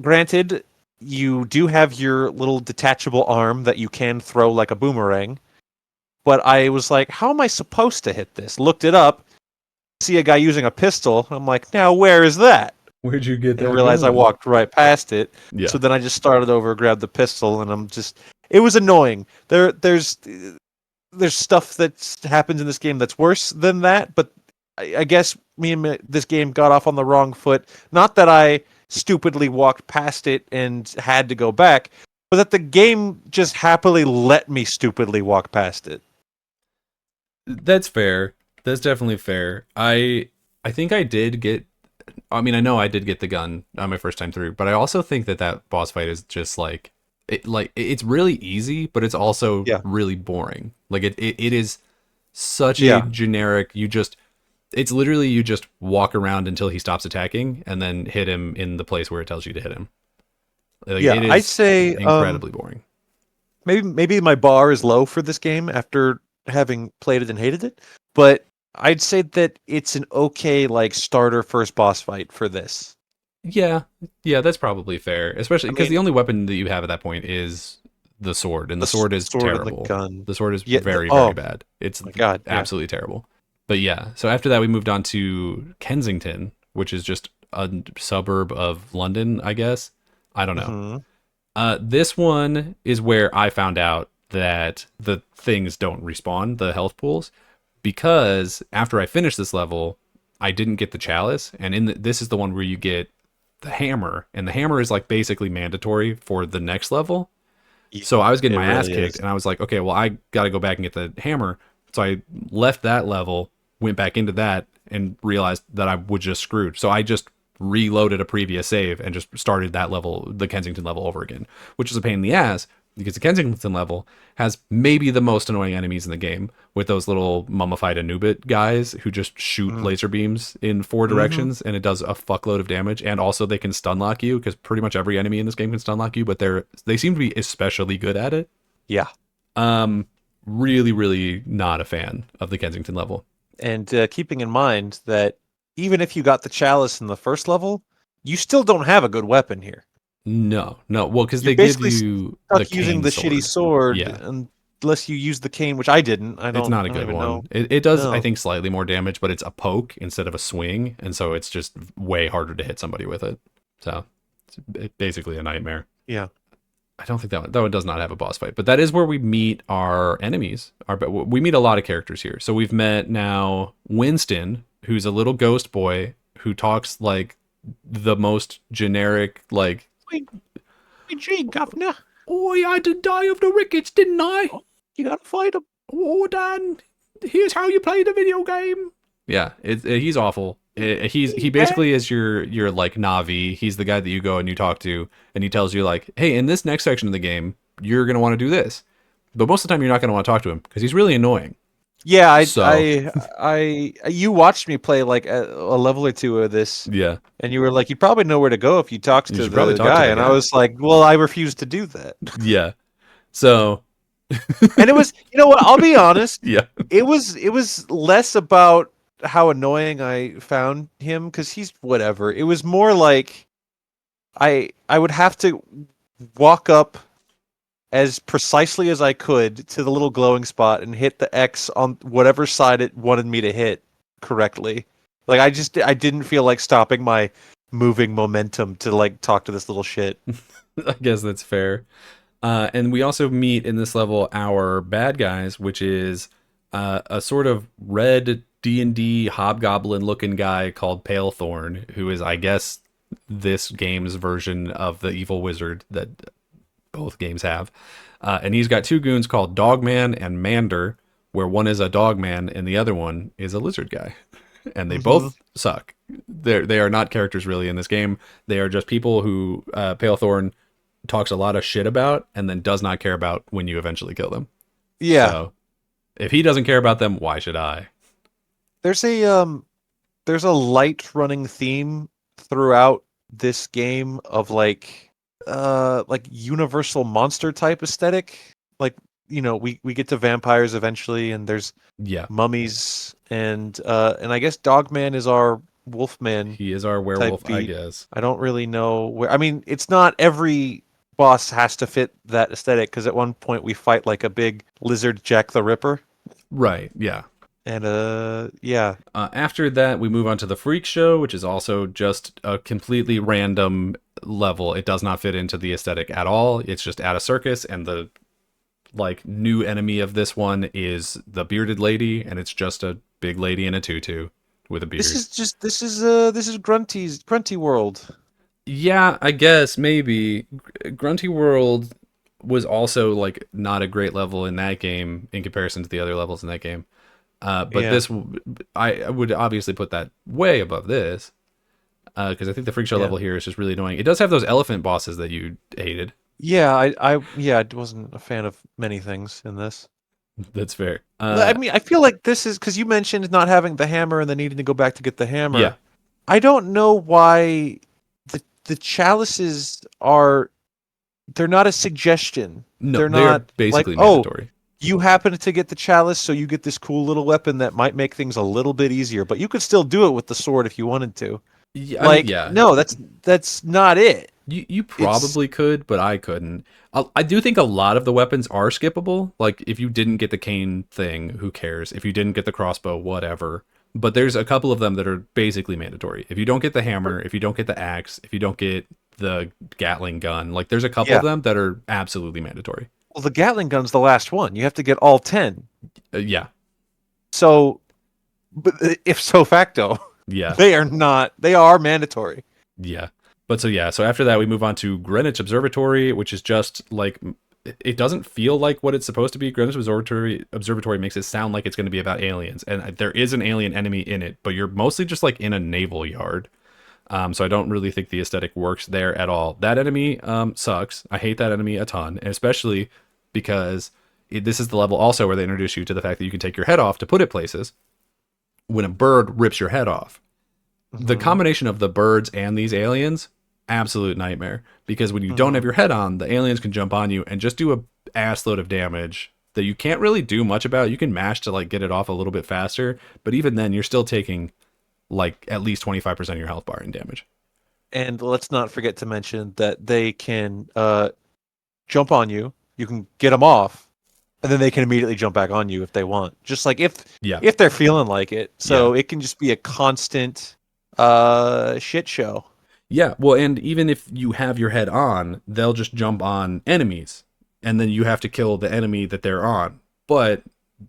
Speaker 2: Granted, you do have your little detachable arm that you can throw like a boomerang, but I was like, how am I supposed to hit this? Looked it up, see a guy using a pistol. I'm like, now where is that?
Speaker 1: Where'd you get
Speaker 2: And
Speaker 1: that
Speaker 2: realized I
Speaker 1: gun?
Speaker 2: walked right past it.
Speaker 1: Yeah.
Speaker 2: So then I just started over, grabbed the pistol, and it was annoying. There's stuff that happens in this game that's worse than that, but I guess this game got off on the wrong foot. Not that I stupidly walked past it and had to go back, but that the game just happily let me stupidly walk past it.
Speaker 1: That's fair. That's definitely fair. I think I did get. I mean, I know I did get the gun on my first time through, but I also think that boss fight is just it's really easy, but it's also
Speaker 2: Yeah.
Speaker 1: really boring. Like it is such a
Speaker 2: Yeah.
Speaker 1: generic. It's literally you just walk around until he stops attacking, and then hit him in the place where it tells you to hit him. Like,
Speaker 2: Yeah,
Speaker 1: it
Speaker 2: I'd
Speaker 1: is
Speaker 2: say
Speaker 1: incredibly boring.
Speaker 2: maybe my bar is low for this game after having played it and hated it, but I'd say that it's an okay like starter first boss fight for this.
Speaker 1: Yeah, yeah, that's probably fair. Especially
Speaker 2: I
Speaker 1: because
Speaker 2: mean,
Speaker 1: the only weapon that you have at that point is the sword, and the sword is
Speaker 2: sword and the
Speaker 1: terrible.
Speaker 2: gun.
Speaker 1: The sword is
Speaker 2: Yeah.
Speaker 1: very, very
Speaker 2: Oh
Speaker 1: bad. It's
Speaker 2: my god. Yeah.
Speaker 1: absolutely terrible. But yeah, so after that we moved on to Kensington, which is just a suburb of London, I guess. I don't know.
Speaker 2: Hmm.
Speaker 1: This one is where I found out that the things don't respawn, the health pools, because after I finished this level, I didn't get the chalice, and this is the one where you get the hammer, and the hammer is like basically mandatory for the next level.
Speaker 2: Yeah,
Speaker 1: So I was getting
Speaker 2: it
Speaker 1: my ass
Speaker 2: really
Speaker 1: kicked,
Speaker 2: is.
Speaker 1: and I was like, okay, well, I got to go back and get the hammer. So I left that level, went back into that, and realized that I was just screwed. So I just reloaded a previous save and just started that level, the Kensington level, over again, which is a pain in the ass because the Kensington level has maybe the most annoying enemies in the game with those little mummified Anubit guys who just shoot
Speaker 2: Mm.
Speaker 1: laser beams in 4
Speaker 2: Hmm.
Speaker 1: directions, and it does a fuckload of damage. And also they can stun lock you because pretty much every enemy in this game can stun lock you, but they seem to be especially good at it.
Speaker 2: Yeah,
Speaker 1: Um, really, really not a fan of the Kensington level.
Speaker 2: and keeping in mind that even if you got the chalice in the first level, you still don't have a good weapon here.
Speaker 1: No, no. Well, because
Speaker 2: You're
Speaker 1: they give
Speaker 2: basically
Speaker 1: you the
Speaker 2: stuck using
Speaker 1: cane
Speaker 2: the shitty
Speaker 1: sword.
Speaker 2: sword
Speaker 1: Yeah,
Speaker 2: unless you use the cane, which I didn't.
Speaker 1: it's not a
Speaker 2: I don't
Speaker 1: good
Speaker 2: even know.
Speaker 1: one. It does, I
Speaker 2: No.
Speaker 1: think, slightly more damage, but it's a poke instead of a swing, and so it's just way harder to hit somebody with it. So it's basically a nightmare.
Speaker 2: Yeah.
Speaker 1: I don't think that one does not have a boss fight, but that is where we meet our enemies. We meet a lot of characters here. So we've met now Winston, who's a little ghost boy who talks like the most generic, like,
Speaker 2: Wait, gee, governor,
Speaker 1: "Oh, I had to die of the rickets, didn't I?
Speaker 2: you gotta fight him.
Speaker 1: Oh, Dan, here's how you play the video game." Yeah, he's awful. He basically is your like Navi. He's the guy that you go and you talk to, and he tells you like, hey, in this next section of the game, you're gonna want to do this. But most of the time, you're not gonna want to talk to him because he's really annoying.
Speaker 2: Yeah,
Speaker 1: So
Speaker 2: you watched me play like a level or two of this,
Speaker 1: yeah,
Speaker 2: and you were like, you probably know where to go if you talked
Speaker 1: you
Speaker 2: to
Speaker 1: should probably
Speaker 2: the
Speaker 1: talk to
Speaker 2: guy,
Speaker 1: that
Speaker 2: and I
Speaker 1: guy.
Speaker 2: was like, well, I refuse to do that.
Speaker 1: Yeah. So
Speaker 2: And it was, you know what? I'll be honest.
Speaker 1: yeah,
Speaker 2: It was less about how annoying I found him because he's whatever. It was more like I would have to walk up as precisely as I could to the little glowing spot and hit the X on whatever side it wanted me to hit correctly. Like I didn't feel like stopping my moving momentum to like talk to this little shit.
Speaker 1: I guess that's fair. And we also meet in this level our bad guys, which is a sort of red D&D hobgoblin looking guy called Palethorn, who is, I guess, this game's version of the evil wizard that both games have. And he's got two goons called Dogman and Mander, where one is a dogman and the other one is a lizard guy. And they
Speaker 2: Hmm.
Speaker 1: both suck. They are not characters really in this game. They are just people who Palethorn talks a lot of shit about, and then does not care about when you eventually kill them.
Speaker 2: Yeah.
Speaker 1: So if he doesn't care about them, why should I?
Speaker 2: There's a light running theme throughout this game of like universal monster type aesthetic. Like, we get to vampires eventually, and there's
Speaker 1: Yeah,
Speaker 2: mummies, and I guess Dogman is our Wolfman
Speaker 1: he is our
Speaker 2: type
Speaker 1: werewolf, I
Speaker 2: beat.
Speaker 1: guess.
Speaker 2: I don't really know where. I mean, it's not every boss has to fit that aesthetic, because at one point we fight like a big lizard Jack the Ripper,
Speaker 1: Right, yeah.
Speaker 2: and yeah,
Speaker 1: After that, we move on to the Freak Show, which is also just a completely random level. It does not fit into the aesthetic at all. It's just at a circus, and the like new enemy of this one is the bearded lady, and it's just a big lady in a tutu with a beard.
Speaker 2: this is Grunty World.
Speaker 1: Yeah, I guess maybe Grunty World was also like not a great level in that game in comparison to the other levels in that game. But
Speaker 2: Yeah,
Speaker 1: this, I would obviously put that way above this because I think the Freak Show
Speaker 2: yeah.
Speaker 1: level here is just really annoying. It does have those elephant bosses that you hated.
Speaker 2: Yeah, I wasn't a fan of many things in this.
Speaker 1: That's fair.
Speaker 2: I mean, I feel like this is because you mentioned not having the hammer and then needing to go back to get the
Speaker 1: Yeah,
Speaker 2: hammer. I don't know why the chalices are they're not a suggestion.
Speaker 1: no,
Speaker 2: They're
Speaker 1: they are
Speaker 2: not like,
Speaker 1: basically
Speaker 2: oh,
Speaker 1: mandatory.
Speaker 2: you happen to get the chalice, so you get this cool little weapon that might make things a little bit easier, but you could still do it with the sword if you wanted to.
Speaker 1: Yeah, I mean,
Speaker 2: Like,
Speaker 1: yeah,
Speaker 2: no, that's not it.
Speaker 1: you
Speaker 2: It's
Speaker 1: probably could, but I couldn't. I do think a lot of the weapons are skippable. Like if you didn't get the cane thing, who cares? If you didn't get the crossbow, whatever. But there's a couple of them that are basically mandatory. If you don't get the hammer, if you don't get the axe, if you don't get the Gatling gun, like there's a couple of
Speaker 2: yeah.
Speaker 1: them that are absolutely mandatory.
Speaker 2: Well, the Gatling gun's the last one. You have to get all 10.
Speaker 1: Yeah,
Speaker 2: So, but if so facto,
Speaker 1: yeah,
Speaker 2: they are not. They are mandatory.
Speaker 1: yeah. But so yeah, so after that we move on to Greenwich Observatory, which is just like it doesn't feel like what it's supposed to be. Greenwich Observatory makes it sound like it's going to be about aliens, and there is an alien enemy in it, but you're mostly just like in a naval yard. So I don't really think the aesthetic works there at all. That enemy sucks. I hate that enemy a ton, and especially because this is the level also where they introduce you to the fact that you can take your head off to put it places when a bird rips your head off. The
Speaker 2: Hmm.
Speaker 1: combination of the birds and these aliens, absolute nightmare. Because when you don't
Speaker 2: Hmm.
Speaker 1: have your head on, the aliens can jump on you and just do a ass load of damage that you can't really do much about. You can mash to like get it off a little bit faster, but even then you're still taking like at least 25% of your health bar in damage.
Speaker 2: And let's not forget to mention that they can jump on you. You can get them off, and then they can immediately jump back on you if they want. Just like
Speaker 1: Yeah.
Speaker 2: if they're feeling like it.
Speaker 1: Yeah.
Speaker 2: So it can just be a constant shit show.
Speaker 1: Yeah, well, and even if you have your head on, they'll just jump on enemies, and then you have to kill the enemy that they're on. But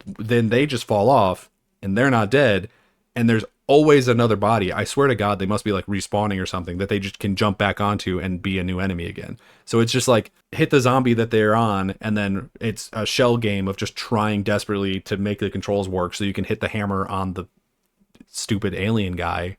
Speaker 1: then they just fall off, and they're not dead, and there's always another body. I swear to God, they must be like respawning or something that they just can jump back onto and be a new enemy again. So it's just like hit the zombie that they're on, and then it's a shell game of just trying desperately to make the controls work so you can hit the hammer on the stupid alien guy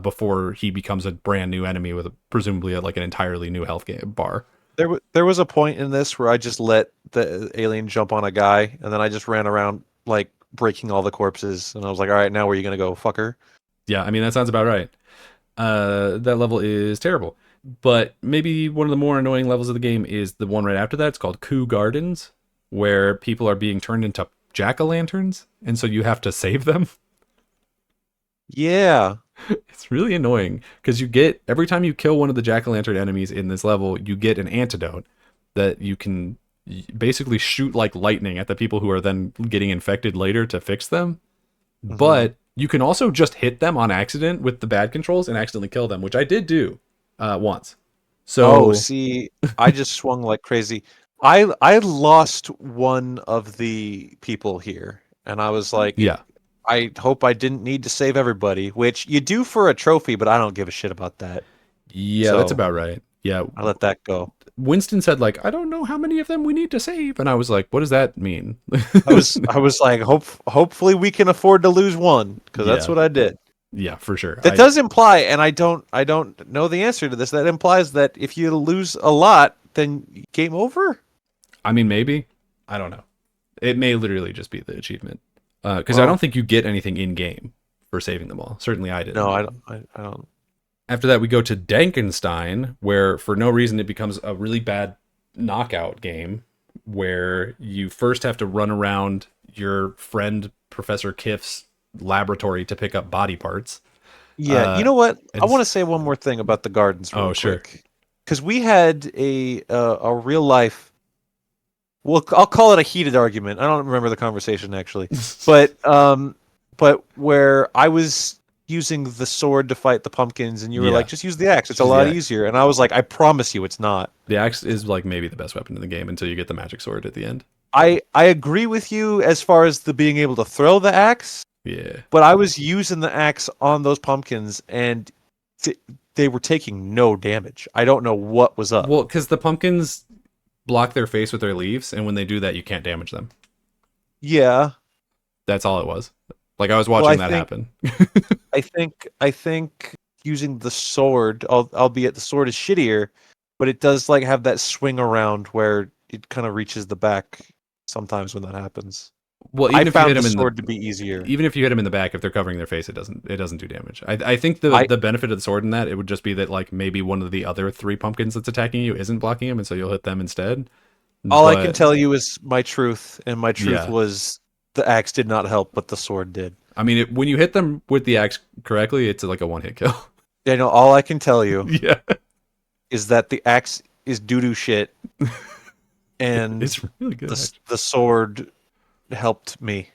Speaker 1: before he becomes a brand new enemy with presumably like an entirely new health bar.
Speaker 2: There was a point in this where I just let the alien jump on a guy, and then I just ran around like breaking all the corpses, and I was like, all right, now where are you gonna go, fucker?
Speaker 1: Yeah, I mean that sounds about right. That level is terrible. But maybe one of the more annoying levels of the game is the one right after that. It's called Coup Gardens, where people are being turned into jack-o'-lanterns, and so you have to save them.
Speaker 2: Yeah.
Speaker 1: It's really annoying because you get every time you kill one of the jack-o'-lantern enemies in this level, you get an antidote that you can basically shoot like lightning at the people who are then getting infected later to fix them.
Speaker 2: Hmm.
Speaker 1: But you can also just hit them on accident with the bad controls and accidentally kill them, which I did do once.
Speaker 2: Oh,
Speaker 1: So
Speaker 2: see, I just swung like crazy. I lost one of the people here, and I was like,
Speaker 1: yeah,
Speaker 2: I hope I didn't need to save everybody, which you do for a trophy, but I don't give a shit about that.
Speaker 1: yeah, that's
Speaker 2: So
Speaker 1: about right. Yeah,
Speaker 2: I let that go.
Speaker 1: Winston said like, I don't know how many of them we need to save, and I was like, what does that mean?
Speaker 2: I was like, hopefully we can afford to lose one, because that's
Speaker 1: Yeah,
Speaker 2: what I did.
Speaker 1: yeah, for sure.
Speaker 2: That does imply, and I don't know the answer to this. That implies that if you lose a lot, then game over.
Speaker 1: I mean, maybe. I don't know. It may literally just be the achievement. Because I
Speaker 2: Well,
Speaker 1: don't think you get anything in game for saving them all. Certainly I
Speaker 2: no,
Speaker 1: didn't.
Speaker 2: I don't. I don't.
Speaker 1: After that, we go to Dankenstein, where for no reason it becomes a really bad knockout game where you first have to run around your friend Professor Kiff's laboratory to pick up body parts.
Speaker 2: Yeah, you
Speaker 1: Uh,
Speaker 2: know what? I
Speaker 1: and
Speaker 2: want to say one more thing about the gardens real
Speaker 1: oh, sure.
Speaker 2: quick, because we had a real life. Well, I'll call it a heated argument. I don't remember the conversation actually, but where I was using the sword to fight the pumpkins, and you were
Speaker 1: Yeah,
Speaker 2: like, "Just use the axe; it's a
Speaker 1: just the
Speaker 2: lot
Speaker 1: axe.
Speaker 2: easier." And I was like, "I promise you, it's not."
Speaker 1: The axe is like maybe the best weapon in the game until you get the magic sword at the end.
Speaker 2: I agree with you as far as the being able to throw the axe,
Speaker 1: Yeah.
Speaker 2: but I was using the axe on those pumpkins, and th- they were taking no damage. I don't know what was up.
Speaker 1: Well, because the pumpkins block their face with their leaves, and when they do that, you can't damage them.
Speaker 2: Yeah.
Speaker 1: That's all it was. Like I was
Speaker 2: Well,
Speaker 1: watching that happen.
Speaker 2: I think using the sword, albeit the sword is shittier, but it does like have that swing around where it kind of reaches the back sometimes when that happens.
Speaker 1: Well,
Speaker 2: I
Speaker 1: even if you hit
Speaker 2: found the
Speaker 1: them in the
Speaker 2: sword to be easier.
Speaker 1: even if you hit them in the back, if they're covering their face, it doesn't do damage. I think the
Speaker 2: I
Speaker 1: the benefit of the sword in that it would just be that like maybe one of the other three pumpkins that's attacking you isn't blocking him, and so you'll hit them instead.
Speaker 2: all I can
Speaker 1: But
Speaker 2: tell you is my truth, and my truth
Speaker 1: yeah,
Speaker 2: was the axe did not help, but the sword did.
Speaker 1: I mean, when you hit them with the axe correctly, it's like a one hit kill.
Speaker 2: You know, all I can tell you
Speaker 1: Yeah,
Speaker 2: is that the axe is doo doo shit, and
Speaker 1: it's really good. Actually.
Speaker 2: the sword helped me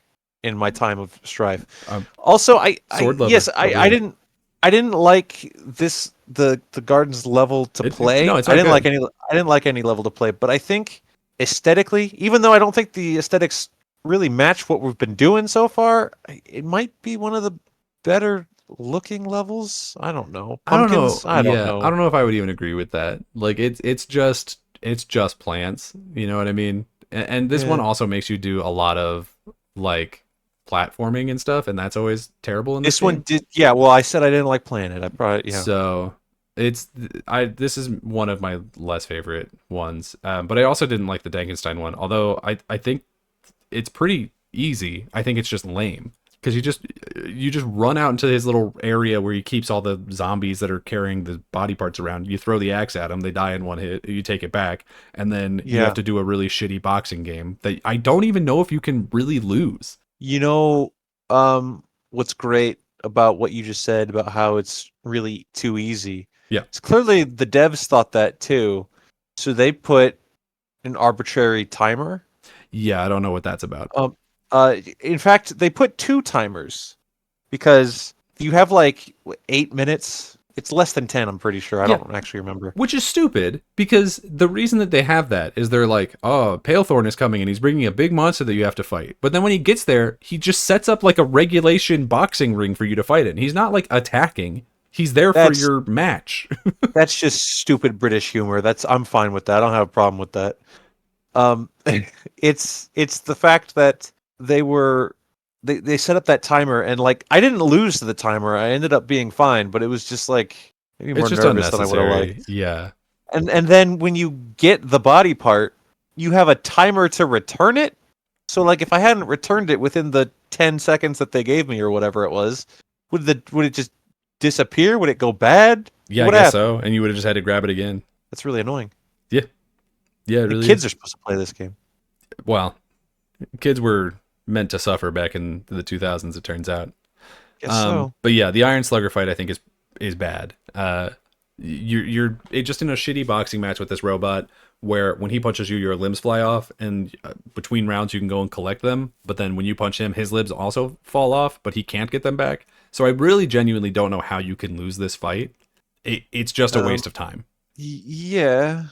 Speaker 2: in my time of strife.
Speaker 1: Um,
Speaker 2: Also,
Speaker 1: sword lover
Speaker 2: yes,
Speaker 1: over here.
Speaker 2: I didn't like this the garden's level to
Speaker 1: No,
Speaker 2: play.
Speaker 1: it's not good.
Speaker 2: I didn't like any level to play, but I think aesthetically, even though I don't think the aesthetics really match what we've been doing so far, it might be one of the better looking levels. I don't know.
Speaker 1: I don't know.
Speaker 2: Pumpkins, I don't
Speaker 1: Yeah, I
Speaker 2: know.
Speaker 1: don't know if I would even agree with that. Like it's just plants. You know what I mean? And this one
Speaker 2: Yeah.
Speaker 1: also makes you do a lot of like platforming and stuff, and that's always terrible in this
Speaker 2: This one
Speaker 1: game.
Speaker 2: did, yeah, well, I said I didn't like playing it. I probably, yeah.
Speaker 1: So it's I this is one of my less favorite ones. But I also didn't like the Dankenstein one, although I think it's pretty easy. I think it's just lame because you just run out into his little area where he keeps all the zombies that are carrying the body parts around. You throw the axe at them, they die in one hit. You take it back, and then you have
Speaker 2: Yeah.
Speaker 1: to do a really shitty boxing game that I don't even know if you can really lose.
Speaker 2: You know, what's great about what you just said about how it's really too easy.
Speaker 1: Yeah,
Speaker 2: It's clearly the devs thought that too. So they put an arbitrary timer.
Speaker 1: yeah, I don't know what that's about.
Speaker 2: Um, in fact, they put two timers because you have like 8 minutes. It's less than 10, I'm pretty sure. I
Speaker 1: Yeah,
Speaker 2: don't actually remember.
Speaker 1: which is stupid because the reason that they have that is they're like, oh, Palethorn is coming and he's bringing a big monster that you have to fight. But then when he gets there, he just sets up like a regulation boxing ring for you to fight in. He's not like attacking. He's there for
Speaker 2: That's
Speaker 1: your match.
Speaker 2: that's just stupid British humor. I'm fine with that. I don't have a problem with that. Um, it's the fact that they were they set up that timer, and like I didn't lose to the timer. I ended up being fine, but it was just like maybe
Speaker 1: It's
Speaker 2: more
Speaker 1: just
Speaker 2: nervous than I would have
Speaker 1: unnecessary.
Speaker 2: liked.
Speaker 1: Yeah.
Speaker 2: And then when you get the body part, you have a timer to return it. So like if I hadn't returned it within the 10 seconds that they gave me or whatever it was, would it just disappear? Would it go bad?
Speaker 1: Yeah, I
Speaker 2: What
Speaker 1: guess
Speaker 2: happened?
Speaker 1: so. And you would have just had to grab it again.
Speaker 2: That's really annoying.
Speaker 1: Yeah. Yeah, it
Speaker 2: The
Speaker 1: really
Speaker 2: kids
Speaker 1: is.
Speaker 2: are supposed to play this game.
Speaker 1: Well, kids were meant to suffer back in the 2000s, it turns out.
Speaker 2: Guess so.
Speaker 1: But yeah, the Iron Slugger fight I think is bad. You're just in a shitty boxing match with this robot where when he punches you, your limbs fly off, and between rounds you can go and collect them. But then when you punch him, his limbs also fall off, but he can't get them back. So I really genuinely don't know how you can lose this fight. It's just a
Speaker 2: Um,
Speaker 1: waste of time.
Speaker 2: yeah,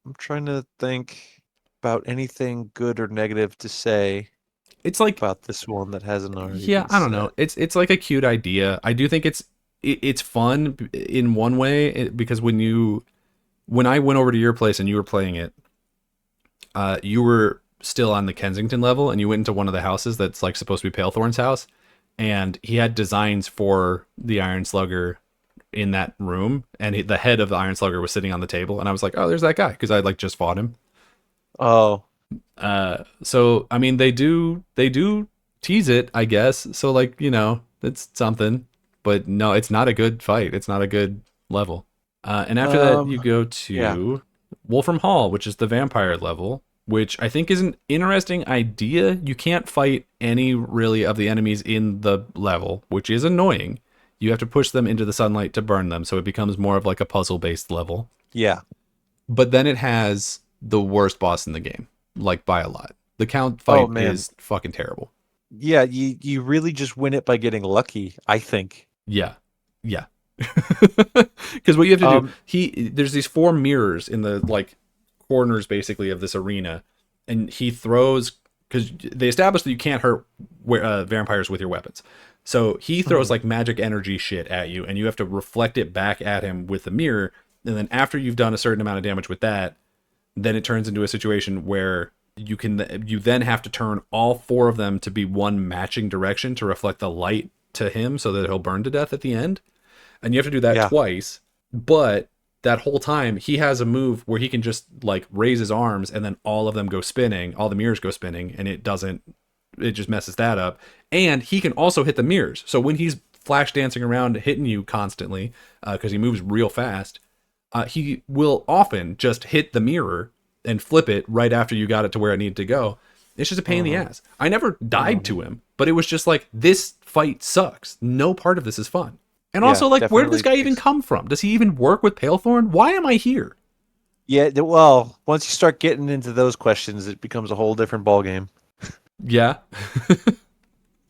Speaker 2: I'm trying to think about anything good or negative to say
Speaker 1: It's like,
Speaker 2: about this one that hasn't already
Speaker 1: yeah,
Speaker 2: been
Speaker 1: I don't know.
Speaker 2: said.
Speaker 1: It's like a cute idea. I do think it's fun in one way because when I went over to your place and you were playing it, you were still on the Kensington level and you went into one of the houses that's like supposed to be Palethorn's house, and he had designs for the Iron Slugger in that room, and the head of the Iron Slugger was sitting on the table, and I was like, oh, there's that guy, because I like just fought him.
Speaker 2: Oh,
Speaker 1: So I mean, they do tease it, I guess. So like, it's something, but no, it's not a good fight. It's not a good level. And after that, you go
Speaker 2: yeah.
Speaker 1: to Wolfram Hall, which is the vampire level, which I think is an interesting idea. You can't fight any really of the enemies in the level, which is annoying. You have to push them into the sunlight to burn them, so it becomes more of like a puzzle based level.
Speaker 2: Yeah.
Speaker 1: But then it has the worst boss in the game, like by a lot. The count
Speaker 2: Oh
Speaker 1: fight
Speaker 2: man.
Speaker 1: is fucking terrible.
Speaker 2: Yeah, you really just win it by getting lucky, I think.
Speaker 1: Yeah. Yeah. Because what you have to do,
Speaker 2: Um,
Speaker 1: there's these four mirrors in the like corners basically of this arena, and he throws, because they established that you can't hurt vampires with your weapons. So he throws
Speaker 2: mhm.
Speaker 1: like magic energy shit at you, and you have to reflect it back at him with the mirror. And then after you've done a certain amount of damage with that, then it turns into a situation where you then have to turn all four of them to be one matching direction to reflect the light to him so that he'll burn to death at the end. And you have to do that
Speaker 2: Yeah.
Speaker 1: twice, but that whole time he has a move where he can just like raise his arms and then all of them go spinning, all the mirrors go spinning, and it just messes that up. And he can also hit the mirrors. So when he's flash dancing around hitting you constantly, because he moves real fast, he will often just hit the mirror and flip it right after you got it to where it needed to go. It's just a pain in the ass. I never died to him, but it was just like, this fight sucks. No part of this is fun. And
Speaker 2: Yeah,
Speaker 1: also, like, where did this
Speaker 2: definitely
Speaker 1: guy even come from? Does he even work with Palethorn? Why am I here?
Speaker 2: Yeah, well, once you start getting into those questions, it becomes a whole different ballgame.
Speaker 1: Yeah.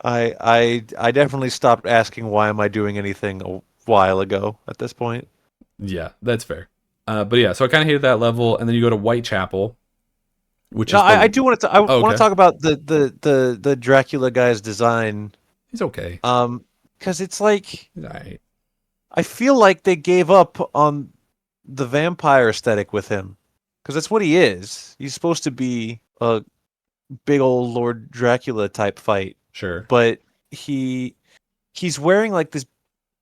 Speaker 2: I definitely stopped asking why am I doing anything a while ago at this point.
Speaker 1: Yeah, that's fair. But yeah, so I kind of hated that level. And then you go to Whitechapel, which
Speaker 2: No,
Speaker 1: is
Speaker 2: I
Speaker 1: the.
Speaker 2: do want to. I
Speaker 1: Oh,
Speaker 2: want to
Speaker 1: okay.
Speaker 2: talk about the Dracula guy's design.
Speaker 1: He's okay.
Speaker 2: Because it's like
Speaker 1: He's all right.
Speaker 2: I feel like they gave up on the vampire aesthetic with him, because that's what he is. He's supposed to be a big old Lord Dracula type fight,
Speaker 1: Sure.
Speaker 2: but he's wearing like this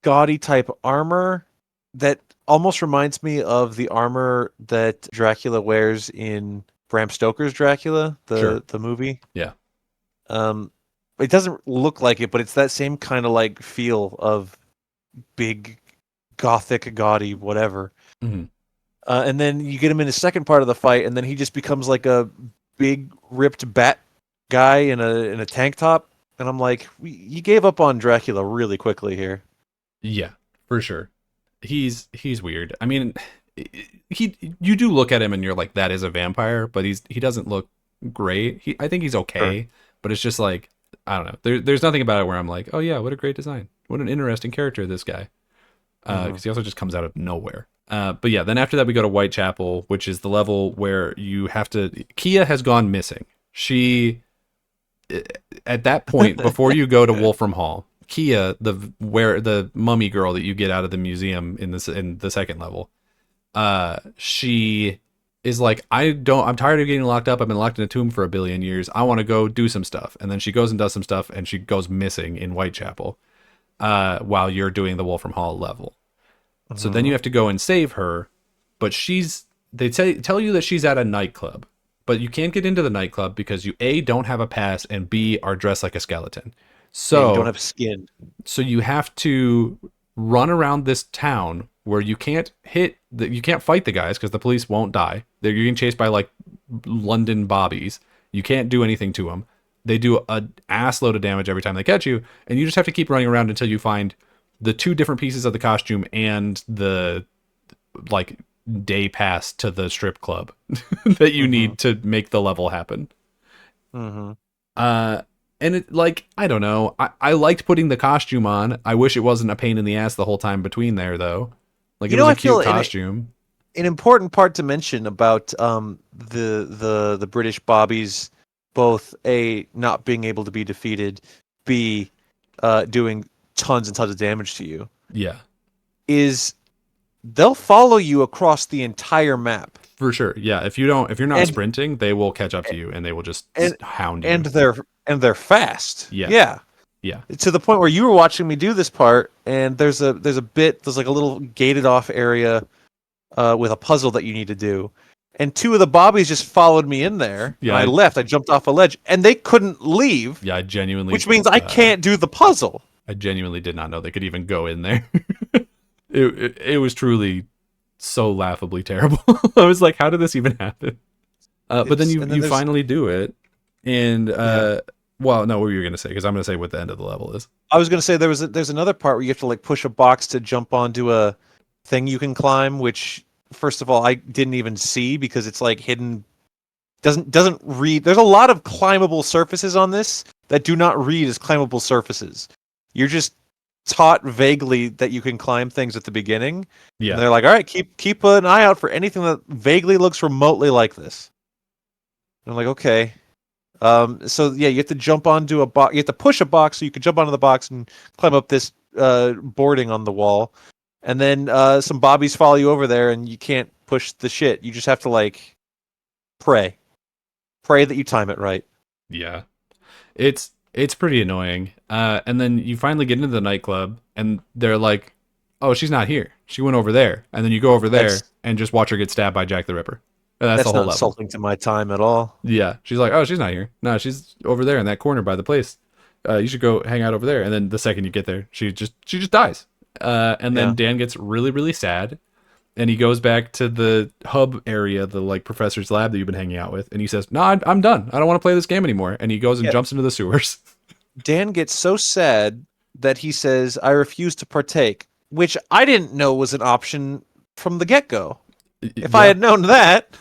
Speaker 2: gaudy type armor that almost reminds me of the armor that Dracula wears in Bram Stoker's Dracula,
Speaker 1: Sure.
Speaker 2: the movie.
Speaker 1: Yeah.
Speaker 2: Um, it doesn't look like it, but it's that same kind of like feel of big, gothic, gaudy, whatever.
Speaker 1: Hmm.
Speaker 2: And then you get him in the second part of the fight, and then he just becomes like a big, ripped bat guy in a tank top. And I'm like, you gave up on Dracula really quickly here.
Speaker 1: Yeah, for sure. He's weird. I mean, you do look at him and you're like, that is a vampire, but he doesn't look great. I think he's
Speaker 2: Sure.
Speaker 1: okay, but it's just like, I don't know. There's nothing about it where I'm like, oh yeah, what a great design. What an interesting character this guy.
Speaker 2: Hmm.
Speaker 1: Because he also just comes out of nowhere. But yeah, then after that we go to Whitechapel, which is the level where you have to. Kia has gone missing. She at that point before you go to Wolfram Hall, Kia, the mummy girl that you get out of the museum in the second level, she is like, I'm tired of getting locked up. I've been locked in a tomb for a billion years. I want to go do some stuff. And then she goes and does some stuff, and she goes missing in Whitechapel, while you're doing the Wolfram Hall level. So then
Speaker 2: Hmm.
Speaker 1: you have to go and save her, but they tell you that she's at a nightclub, but you can't get into the nightclub because you A, don't have a pass, and B, are dressed like a skeleton.
Speaker 2: Yeah, you don't
Speaker 1: So
Speaker 2: have skin.
Speaker 1: so you have to run around this town where you can't you can't fight the guys because the police won't die. They're getting chased by like London bobbies. You can't do anything to them. They do a ass load of damage every time they catch you, and you just have to keep running around until you find the two different pieces of the costume and the like day pass to the strip club that you
Speaker 2: Hmm.
Speaker 1: need to make the level happen.
Speaker 2: Hmm.
Speaker 1: Uh, and it like, I don't know. I liked putting the costume on. I wish it wasn't a pain in the ass the whole time between there though. Like it
Speaker 2: You know,
Speaker 1: was a
Speaker 2: I feel
Speaker 1: cute costume.
Speaker 2: an important part to mention about the British bobbies, both A, not being able to be defeated, B, doing tons and tons of damage to you,
Speaker 1: Yeah,
Speaker 2: is they'll follow you across the entire map.
Speaker 1: for sure. Yeah, if you're not
Speaker 2: And
Speaker 1: sprinting, they will catch up to you and they will just
Speaker 2: and
Speaker 1: hound
Speaker 2: and
Speaker 1: you.
Speaker 2: they're fast.
Speaker 1: Yeah.
Speaker 2: Yeah.
Speaker 1: Yeah.
Speaker 2: To the point where you were watching me do this part, and there's like a little gated off area with a puzzle that you need to do. And two of the bobbies just followed me in there, and
Speaker 1: Yeah.
Speaker 2: I left. I jumped off a ledge, and they couldn't leave.
Speaker 1: Yeah.
Speaker 2: Which means I can't do the puzzle.
Speaker 1: I genuinely did not know they could even go in there. It was truly so laughably terrible. I was like, how did this even happen? But then you finally do it, and well, no, what were you gonna say? Because I'm gonna say what the end of the level is.
Speaker 2: I was gonna say there's another part where you have to like push a box to jump onto a thing you can climb, which first of all I didn't even see because it's like hidden. Doesn't read. There's a lot of climbable surfaces on this that do not read as climbable surfaces. You're just taught vaguely that you can climb things at the beginning.
Speaker 1: Yeah.
Speaker 2: And they're like, all right, keep an eye out for anything that vaguely looks remotely like this. And I'm like, okay. So yeah, you have to jump onto a box. You have to push a box so you can jump onto the box and climb up this boarding on the wall. And then some bobbies follow you over there, and you can't push the shit. You just have to like pray that you time it right.
Speaker 1: Yeah. It's pretty annoying. And then you finally get into the nightclub, and they're like, "Oh, she's not here. She went over there." And then you go over there and just watch her get stabbed by Jack the Ripper. And that's the whole
Speaker 2: not
Speaker 1: level.
Speaker 2: Insulting to my time at all.
Speaker 1: Yeah, she's like, "Oh, she's not here. No, she's over there in that corner by the place. You should go hang out over there." And then the second you get there, she just dies. And then Dan gets really, really sad, and he goes back to the hub area, the like professor's lab that you've been hanging out with, and he says, "No, I'm done. I don't want to play this game anymore." And he goes and jumps into the sewers.
Speaker 2: Dan gets so sad that he says, "I refuse to partake," which I didn't know was an option from the get-go. If I had known that,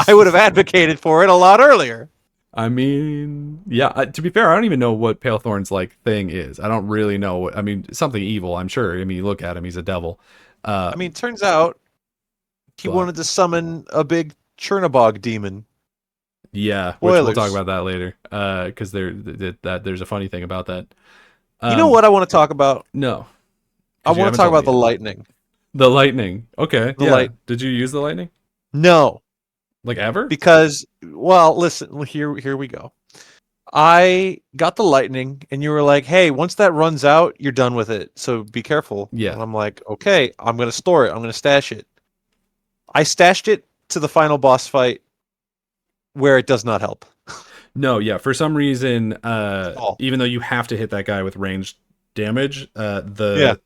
Speaker 2: I would have advocated for it a lot earlier.
Speaker 1: I mean, yeah, to be fair, I don't even know what Palethorn's like thing is. I don't really know. I mean, something evil, I'm sure. I mean, you look at him, he's a devil.
Speaker 2: I mean, turns out he wanted to summon a big Chernobog demon.
Speaker 1: Yeah, which we'll talk about that later. Because there's a funny thing about that.
Speaker 2: You know what I want to talk about?
Speaker 1: No.
Speaker 2: I want to talk about the lightning.
Speaker 1: The lightning. Okay. Did you use the lightning?
Speaker 2: No.
Speaker 1: Like ever?
Speaker 2: Because, well, listen, here we go. I got the lightning, and you were like, hey, once that runs out, you're done with it. So be careful.
Speaker 1: Yeah.
Speaker 2: And I'm like, okay, I'm going to store it. I'm going to stash it. I stashed it to the final boss fight where it does not help.
Speaker 1: No, yeah. For some reason, even though you have to hit that guy with ranged damage, the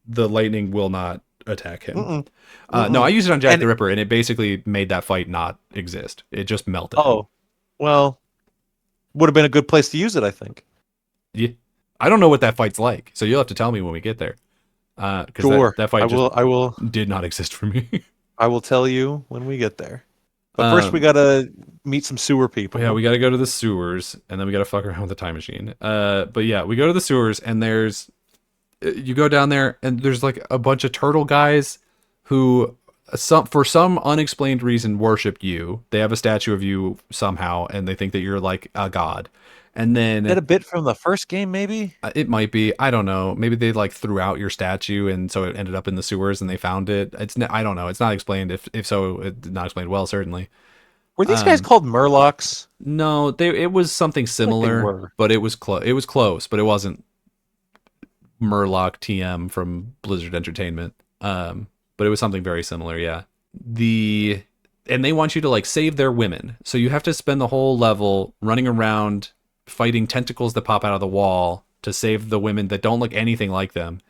Speaker 1: lightning will not attack him. No, I used it on Jack the Ripper, and it basically made that fight not exist. It just melted.
Speaker 2: Oh, well, would have been a good place to use it, I think.
Speaker 1: Yeah. I don't know what that fight's like, so you'll have to tell me when we get there. Because that fight
Speaker 2: I will
Speaker 1: did not exist for me.
Speaker 2: I will tell you when we get there. But first, we gotta meet some sewer people.
Speaker 1: Yeah, we gotta go to the sewers, and then we gotta fuck around with the time machine. But yeah, we go to the sewers, and you go down there, and there's like a bunch of turtle guys who, for some unexplained reason, worship you. They have a statue of you somehow, and they think that you're like a god. And then
Speaker 2: is that a bit from the first game, maybe?
Speaker 1: It might be. I don't know. Maybe they like threw out your statue, and so it ended up in the sewers, and they found it. I don't know. It's not explained. If so, it's not explained well. Certainly.
Speaker 2: Were these guys called Murlocs?
Speaker 1: No, it was something similar, but it was close. It was close, but it wasn't Murloc TM from Blizzard Entertainment. But it was something very similar. Yeah. And they want you to like save their women, so you have to spend the whole level running around fighting tentacles that pop out of the wall to save the women that don't look anything like them,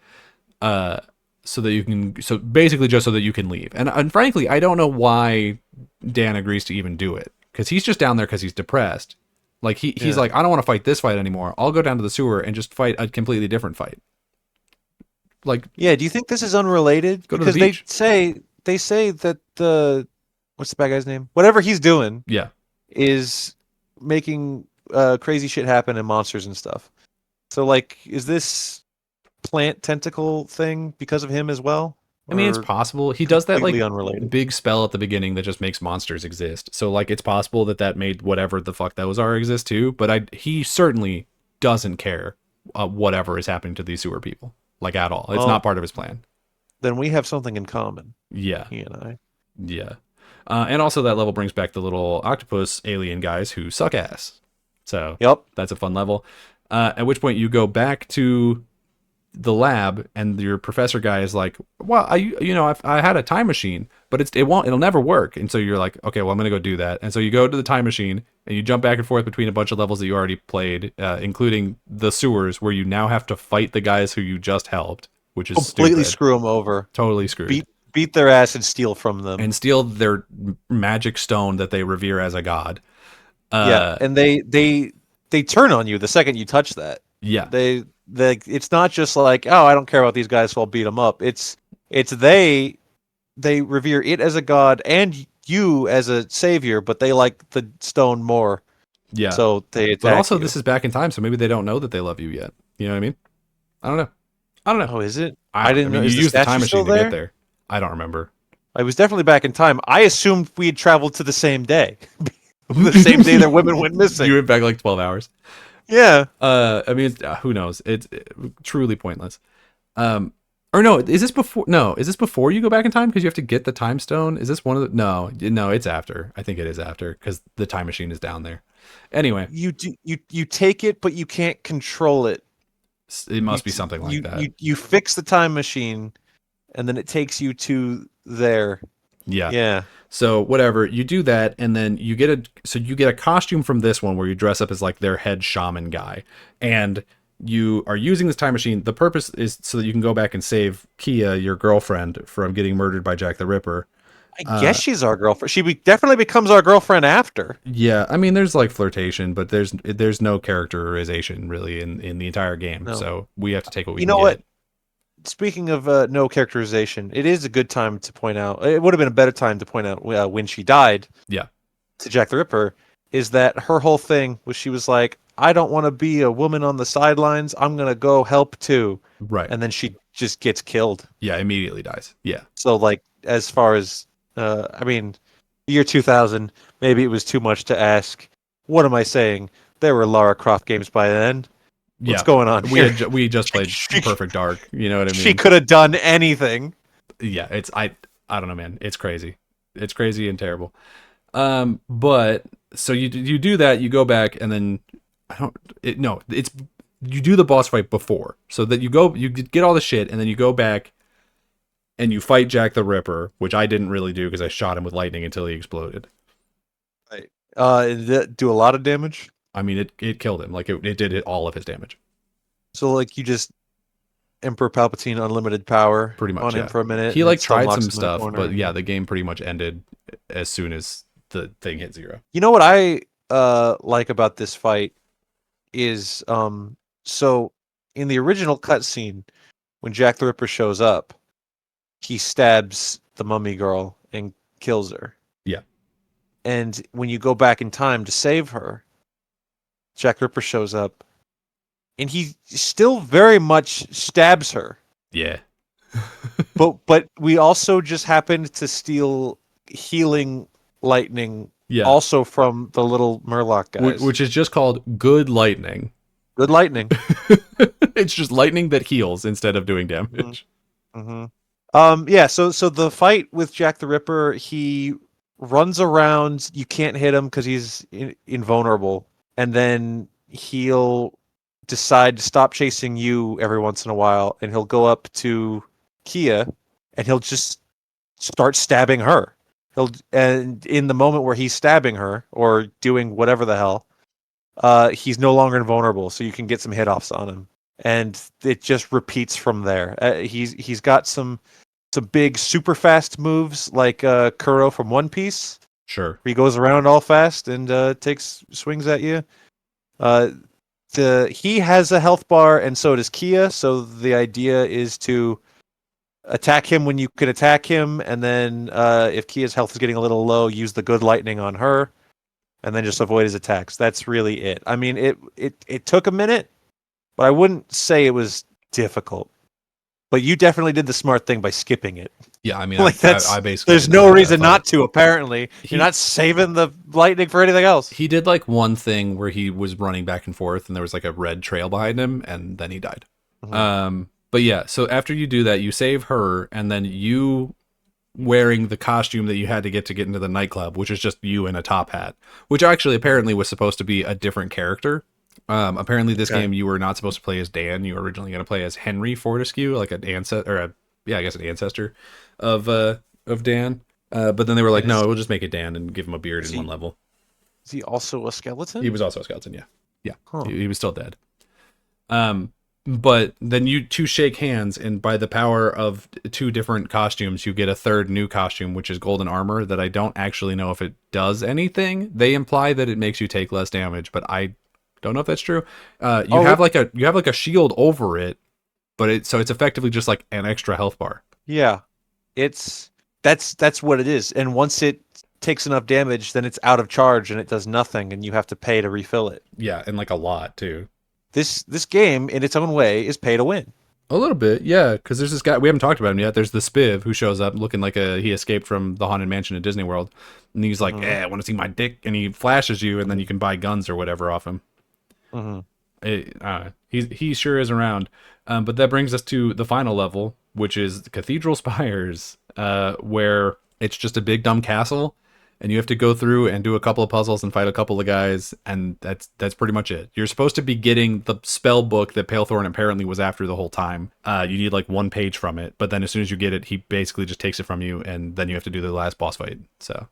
Speaker 1: so basically just so that you can leave. And frankly, I don't know why Dan agrees to even do it, because he's just down there because he's depressed. Like he's like, I don't want to fight this fight anymore. I'll go down to the sewer and just fight a completely different fight. Like,
Speaker 2: yeah, do you think this is unrelated?
Speaker 1: Go to the beach.
Speaker 2: They say that what's the bad guy's name? Whatever he's doing, is making crazy shit happen and monsters and stuff. So like, is this plant tentacle thing because of him as well?
Speaker 1: I mean, it's possible. He does that like
Speaker 2: unrelated
Speaker 1: big spell at the beginning that just makes monsters exist. So like, it's possible that made whatever the fuck those are exist too. But he certainly doesn't care whatever is happening to these sewer people, like at all. It's not part of his plan.
Speaker 2: Then we have something in common.
Speaker 1: Yeah,
Speaker 2: he and I.
Speaker 1: Yeah, and also that level brings back the little octopus alien guys who suck ass. So that's a fun level. At which point you go back to the lab, and your professor guy is like, "Well, I had a time machine, but it'll never work." And so you're like, "Okay, well, I'm gonna go do that." And so you go to the time machine and you jump back and forth between a bunch of levels that you already played, including the sewers, where you now have to fight the guys who you just helped, which is
Speaker 2: Completely
Speaker 1: stupid,
Speaker 2: screw them over,
Speaker 1: totally screwed,
Speaker 2: beat their ass, and steal from them.
Speaker 1: and steal their magic stone that they revere as a god.
Speaker 2: Yeah,
Speaker 1: Uh,
Speaker 2: and they turn on you the second you touch that.
Speaker 1: yeah,
Speaker 2: It's not just like, oh, I don't care about these guys, so I'll beat them up. It's they revere it as a god and you as a savior, but they like the stone more,
Speaker 1: yeah.
Speaker 2: so they
Speaker 1: But
Speaker 2: attack
Speaker 1: also,
Speaker 2: you.
Speaker 1: this is back in time, so maybe they don't know that they love you yet. You know what I mean? I don't know. I don't know.
Speaker 2: Oh, is it?
Speaker 1: I
Speaker 2: I
Speaker 1: don't. I
Speaker 2: didn't know.
Speaker 1: mean, you
Speaker 2: Is the
Speaker 1: use the time
Speaker 2: statue still
Speaker 1: machine to get
Speaker 2: there?
Speaker 1: there. I don't remember.
Speaker 2: I was definitely back in time. I assumed we had traveled to the same day, the same day that women went missing.
Speaker 1: You went back like 12 hours.
Speaker 2: Yeah.
Speaker 1: I mean, who knows? It's truly pointless. Or no, is this before? No, is this before you go back in time because you have to get the time stone? Is this one of the? No, no, it's after. I think it is after because the time machine is down there. Anyway,
Speaker 2: You take it, but you can't control it.
Speaker 1: it
Speaker 2: You
Speaker 1: must be something like that.
Speaker 2: you fix the time machine, and then it takes you to there.
Speaker 1: Yeah.
Speaker 2: Yeah.
Speaker 1: So whatever, you do that, and then you get a costume from this one where you dress up as like their head shaman guy, and you are using this time machine. The purpose is so that you can go back and save Kia, your girlfriend, from getting murdered by Jack the Ripper.
Speaker 2: I guess she's our girlfriend. Definitely becomes our girlfriend after.
Speaker 1: Yeah, I mean, there's like flirtation, but there's no characterization really in the entire game.
Speaker 2: No.
Speaker 1: So we have to take what we
Speaker 2: You
Speaker 1: can
Speaker 2: know
Speaker 1: get.
Speaker 2: what? Speaking of no characterization, it is a good time to point out. It would have been a better time to point out when she died
Speaker 1: Yeah,
Speaker 2: to Jack the Ripper. Is that her whole thing? Was she was like, I don't want to be a woman on the sidelines. I'm gonna go help too,
Speaker 1: right.
Speaker 2: and then she just gets killed.
Speaker 1: Yeah, immediately dies. Yeah,
Speaker 2: So like, as far as I mean, year 2000, maybe it was too much to ask. What am I saying? There were Lara Croft games by then. What's
Speaker 1: yeah.
Speaker 2: going on
Speaker 1: We
Speaker 2: here?
Speaker 1: we just played Perfect Dark. You know what I mean?
Speaker 2: She could have done anything.
Speaker 1: Yeah, I don't know, man. It's crazy. It's crazy and terrible. But so you do that, you go back, and then it's you do the boss fight before, so that you get all the shit, and then you go back and you fight Jack the Ripper, which I didn't really do because I shot him with lightning until he exploded.
Speaker 2: Right. Did that do a lot of damage?
Speaker 1: I mean, it killed him. Like it did all of his damage.
Speaker 2: So like you just Emperor Palpatine unlimited power
Speaker 1: Pretty much,
Speaker 2: on him
Speaker 1: yeah.
Speaker 2: for a minute.
Speaker 1: He
Speaker 2: and
Speaker 1: like
Speaker 2: it still
Speaker 1: tried
Speaker 2: locks
Speaker 1: some
Speaker 2: him in the
Speaker 1: stuff,
Speaker 2: corner.
Speaker 1: but yeah, the game pretty much ended as soon as the thing hit zero.
Speaker 2: You know what I like about this fight is so in the original cutscene when Jack the Ripper shows up, he stabs the mummy girl and kills her.
Speaker 1: Yeah.
Speaker 2: And when you go back in time to save her, Jack the Ripper shows up and he still very much stabs her.
Speaker 1: Yeah.
Speaker 2: But we also just happened to steal healing lightning
Speaker 1: Yeah.
Speaker 2: also from the little Murloc guys.
Speaker 1: Which is just called good lightning.
Speaker 2: Good lightning.
Speaker 1: It's just lightning that heals instead of doing damage.
Speaker 2: Yeah, so the fight with Jack the Ripper, he runs around, you can't hit him because he's invulnerable, and then he'll decide to stop chasing you every once in a while, and he'll go up to Kia, and he'll just start stabbing her. And in the moment where he's stabbing her or doing whatever the hell, he's no longer invulnerable, so you can get some hit offs on him, and it just repeats from there. He's got some big super fast moves like Kuro from One Piece.
Speaker 1: Sure.
Speaker 2: He goes around all fast and takes swings at you. He has a health bar, and so does Kia. So the idea is to attack him when you can attack him, and then if Kia's health is getting a little low, use the good lightning on her, and then just avoid his attacks. That's really it. I mean, it took a minute, but I wouldn't say it was difficult. But you definitely did the smart thing by skipping it.
Speaker 1: Yeah, I mean,
Speaker 2: Like
Speaker 1: I basically
Speaker 2: there's
Speaker 1: did
Speaker 2: no
Speaker 1: that
Speaker 2: reason
Speaker 1: fight.
Speaker 2: not to. Apparently, you're not saving the lightning for anything else.
Speaker 1: He did like one thing where he was running back and forth, and there was like a red trail behind him, and then he died. But yeah, so after you do that, you save her, and then you wearing the costume that you had to get into the nightclub, which is just you in a top hat, which actually apparently was supposed to be a different character. Apparently, this
Speaker 2: Okay.
Speaker 1: game you were not supposed to play as Dan. You were originally going to play as Henry Fortescue, like an ancestor, or yeah, I guess an ancestor of Dan. But then they were like,
Speaker 2: And
Speaker 1: no, we'll just make it Dan and give him a beard
Speaker 2: is
Speaker 1: in one
Speaker 2: he
Speaker 1: level.
Speaker 2: is he also a
Speaker 1: He
Speaker 2: skeleton?
Speaker 1: was also a skeleton, yeah, yeah.
Speaker 2: Huh.
Speaker 1: He was still dead. Um, but then you two shake hands, and by the power of two different costumes, you get a third new costume, which is golden armor. That I don't actually know if it does anything. They imply that it makes you take less damage, but I don't know if that's true. You
Speaker 2: Oh,
Speaker 1: have like a shield over it, but it's effectively just like an extra health bar.
Speaker 2: yeah. It's that's what it is. And once it takes enough damage, then it's out of charge and it does nothing, and you have to pay to refill it.
Speaker 1: Yeah, and like a lot too.
Speaker 2: This game, in its own way, is pay to win.
Speaker 1: A little bit, yeah, because there's this guy we haven't talked about him yet. There's the Spiv who shows up looking like he escaped from the haunted mansion at Disney World, and he's like,
Speaker 2: Hmm.
Speaker 1: I want to see my dick," and he flashes you, and then you can buy guns or whatever off him.
Speaker 2: Hmm.
Speaker 1: He sure is around. But that brings us to the final level, which is Cathedral Spires, where it's just a big dumb castle, and you have to go through and do a couple of puzzles and fight a couple of guys, and that's pretty much it. You're supposed to be getting the spell book that Palethorn apparently was after the whole time. You need like one page from it, but then as soon as you get it, he basically just takes it from you, and then you have to do the last boss fight. So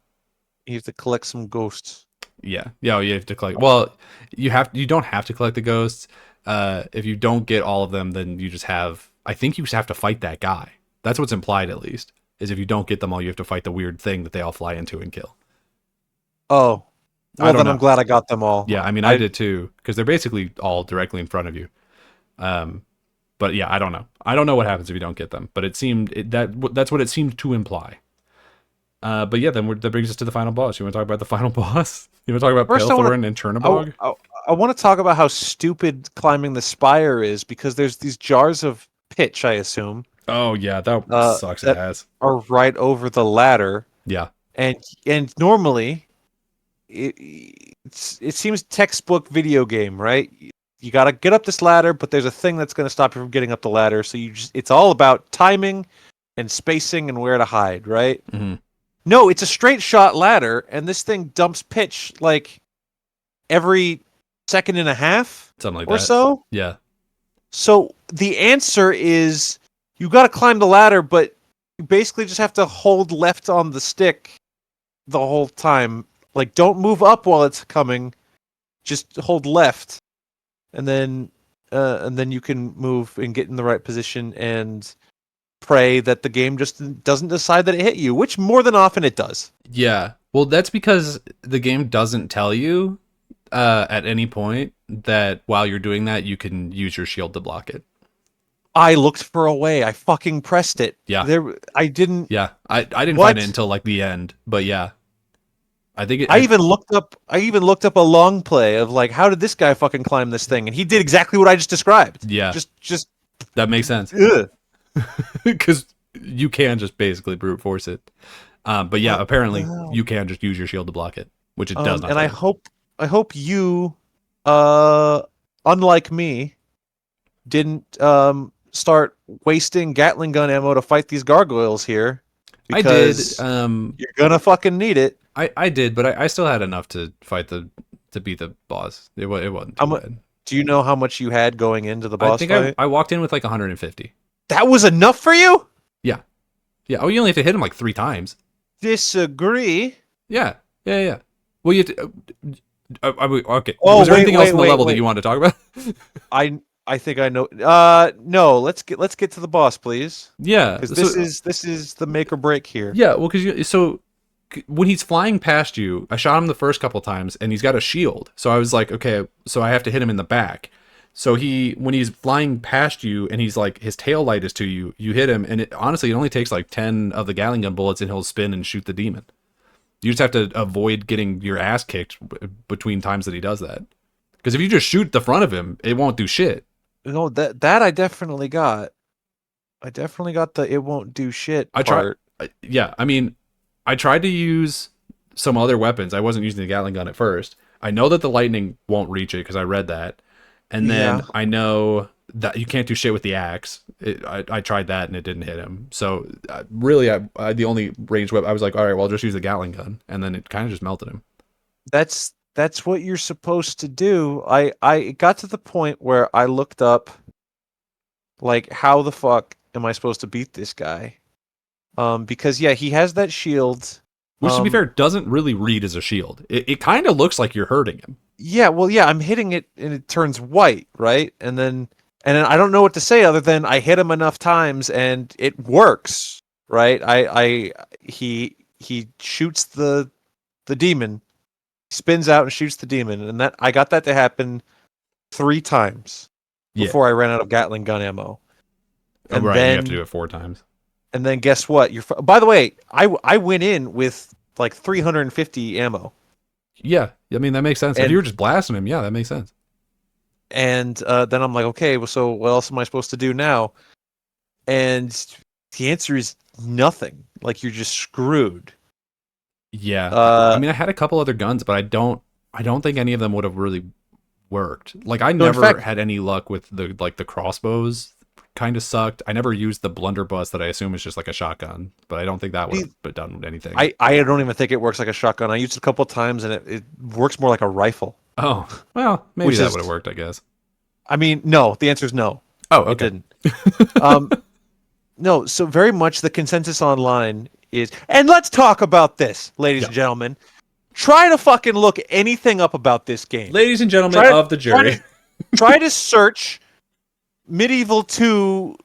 Speaker 2: You have to collect some ghosts.
Speaker 1: yeah, you have to collect. Well, you don't have to collect the ghosts. If you don't get all of them, then you just have. I think you just have to fight that guy. That's what's implied, at least. Is if you don't get them all, you have to fight the weird thing that they all fly into and kill.
Speaker 2: Oh,
Speaker 1: I
Speaker 2: well
Speaker 1: don't
Speaker 2: then I'm
Speaker 1: know.
Speaker 2: glad I got them all.
Speaker 1: Yeah, I mean, I did too, because they're basically all directly in front of you. Um, but yeah, I don't know. I don't know what happens if you don't get them, but that's what it seemed to imply. But yeah, then that brings us to the final boss. You want to talk about the final boss? You want to talk about
Speaker 2: First, I want
Speaker 1: Palethorn and
Speaker 2: to
Speaker 1: Chernabog?
Speaker 2: I want to talk about how stupid climbing the spire is because there's these jars of pitch, I assume,
Speaker 1: Oh yeah, that sucks
Speaker 2: that
Speaker 1: ass.
Speaker 2: are right over the ladder,
Speaker 1: Yeah,
Speaker 2: and normally it seems textbook video game, right? You got to get up this ladder, but there's a thing that's going to stop you from getting up the ladder. So it's all about timing and spacing and where to hide, right?
Speaker 1: hmm
Speaker 2: No, it's a straight shot ladder, and this thing dumps pitch like every second and a half
Speaker 1: something like
Speaker 2: or
Speaker 1: that.
Speaker 2: so.
Speaker 1: Yeah,
Speaker 2: So the answer is you got to climb the ladder, but you basically just have to hold left on the stick the whole time. Like, don't move up while it's coming. Just hold left, and then you can move and get in the right position and pray that the game just doesn't decide that it hit you, which more than often it does.
Speaker 1: yeah. Well, that's because the game doesn't tell you at any point that while you're doing that, you can use your shield to block it.
Speaker 2: I looked for a way. I fucking pressed it.
Speaker 1: Yeah.
Speaker 2: I didn't.
Speaker 1: Yeah, I didn't
Speaker 2: What?
Speaker 1: find it until like the end, but yeah, I think it.
Speaker 2: I even looked up. I even looked up a long play of like, how did this guy fucking climb this thing? And he did exactly what I just described.
Speaker 1: Yeah,
Speaker 2: Just.
Speaker 1: that makes sense
Speaker 2: Ugh.
Speaker 1: because you can just basically brute force it. But yeah,
Speaker 2: What the
Speaker 1: apparently
Speaker 2: hell?
Speaker 1: you can just use your shield to block it, which it does not.
Speaker 2: And
Speaker 1: tell you.
Speaker 2: I hope you, uh, unlike me, didn't start wasting Gatling gun ammo to fight these gargoyles here,
Speaker 1: I did.
Speaker 2: because you're gonna fucking need it.
Speaker 1: I did, but I still had enough to fight to beat the boss. It wasn't
Speaker 2: How
Speaker 1: too
Speaker 2: mu-
Speaker 1: bad.
Speaker 2: Do you know how much you had going into the
Speaker 1: I
Speaker 2: boss
Speaker 1: think
Speaker 2: fight?
Speaker 1: I walked in with like 150.
Speaker 2: That was enough for you?
Speaker 1: Yeah, yeah. Oh, you only have to hit him like 3 times.
Speaker 2: Disagree.
Speaker 1: Yeah, yeah, yeah. Well, you have to. Okay.
Speaker 2: Oh,
Speaker 1: Was there
Speaker 2: wait,
Speaker 1: anything else
Speaker 2: wait,
Speaker 1: on the
Speaker 2: wait,
Speaker 1: level that
Speaker 2: wait.
Speaker 1: you wanted to talk about?
Speaker 2: I think I know. No. Let's get to the boss, please,
Speaker 1: Yeah.
Speaker 2: because
Speaker 1: So
Speaker 2: this is the make or break here.
Speaker 1: yeah. Well, when he's flying past you, I shot him the first couple times, and he's got a shield. So I was like, okay, so I have to hit him in the back. So when he's flying past you, and he's like his tail light is to you, you hit him, and honestly, it only takes like 10 of the Gatling gun bullets, and he'll spin and shoot the demon. You just have to avoid getting your ass kicked between times that he does that. Because if you just shoot the front of him, it won't do shit.
Speaker 2: No, that I definitely got. I definitely got the it won't do shit
Speaker 1: I try.
Speaker 2: part.
Speaker 1: Yeah, I mean, I tried to use some other weapons. I wasn't using the Gatling gun at first. I know that the lightning won't reach it because I read that, and then
Speaker 2: Yeah.
Speaker 1: I know that you can't do shit with the axe. I tried that and it didn't hit him. So really, I the only ranged weapon I was like, all right, well, I'll just use the Gatling gun, and then it kind of just melted him.
Speaker 2: That's that's what you're supposed to do. I got to the point where I looked up, like, how the fuck am I supposed to beat this guy? Because yeah, he has that shield.
Speaker 1: Which, to be fair, doesn't really read as a shield. It kind of looks like you're hurting him.
Speaker 2: Yeah, well, yeah, I'm hitting it and it turns white, right? And then I don't know what to say other than I hit him enough times and it works, right? He shoots the demon, spins out and shoots the demon, and that I got that to happen 3 times
Speaker 1: Yeah.
Speaker 2: before I ran out of Gatling gun ammo.
Speaker 1: Oh,
Speaker 2: And
Speaker 1: right,
Speaker 2: then
Speaker 1: you have to do it 4 times.
Speaker 2: and then guess what? By the way, I went in with like 350 ammo.
Speaker 1: Yeah, I mean, that makes sense. If
Speaker 2: And-
Speaker 1: you were just blasting him, yeah, that makes sense.
Speaker 2: And then I'm like, okay, well, so what else am I supposed to do now? And the answer is nothing. Like, you're just screwed.
Speaker 1: Yeah.
Speaker 2: Uh,
Speaker 1: I mean, I had a couple other guns, but I don't think any of them would have really worked. Like, I
Speaker 2: No, in
Speaker 1: never
Speaker 2: fact-
Speaker 1: had any luck with the crossbows. Kind of sucked. I never used the blunderbuss that I assume is just like a shotgun, but I don't think that would have done anything.
Speaker 2: I don't even think it works like a shotgun. I used it a couple of times, and it works more like a rifle.
Speaker 1: Oh, well, maybe
Speaker 2: Which
Speaker 1: that
Speaker 2: is-
Speaker 1: would have worked, I guess.
Speaker 2: I mean, no. The answer is no.
Speaker 1: Oh,
Speaker 2: It
Speaker 1: okay.
Speaker 2: didn't. No, so very much the consensus online is, and let's talk about this, ladies
Speaker 1: Yeah.
Speaker 2: and gentlemen. Try to fucking look anything up about this game.
Speaker 1: Ladies and gentlemen
Speaker 2: Try to-
Speaker 1: of the jury.
Speaker 2: Try to search MediEvil 2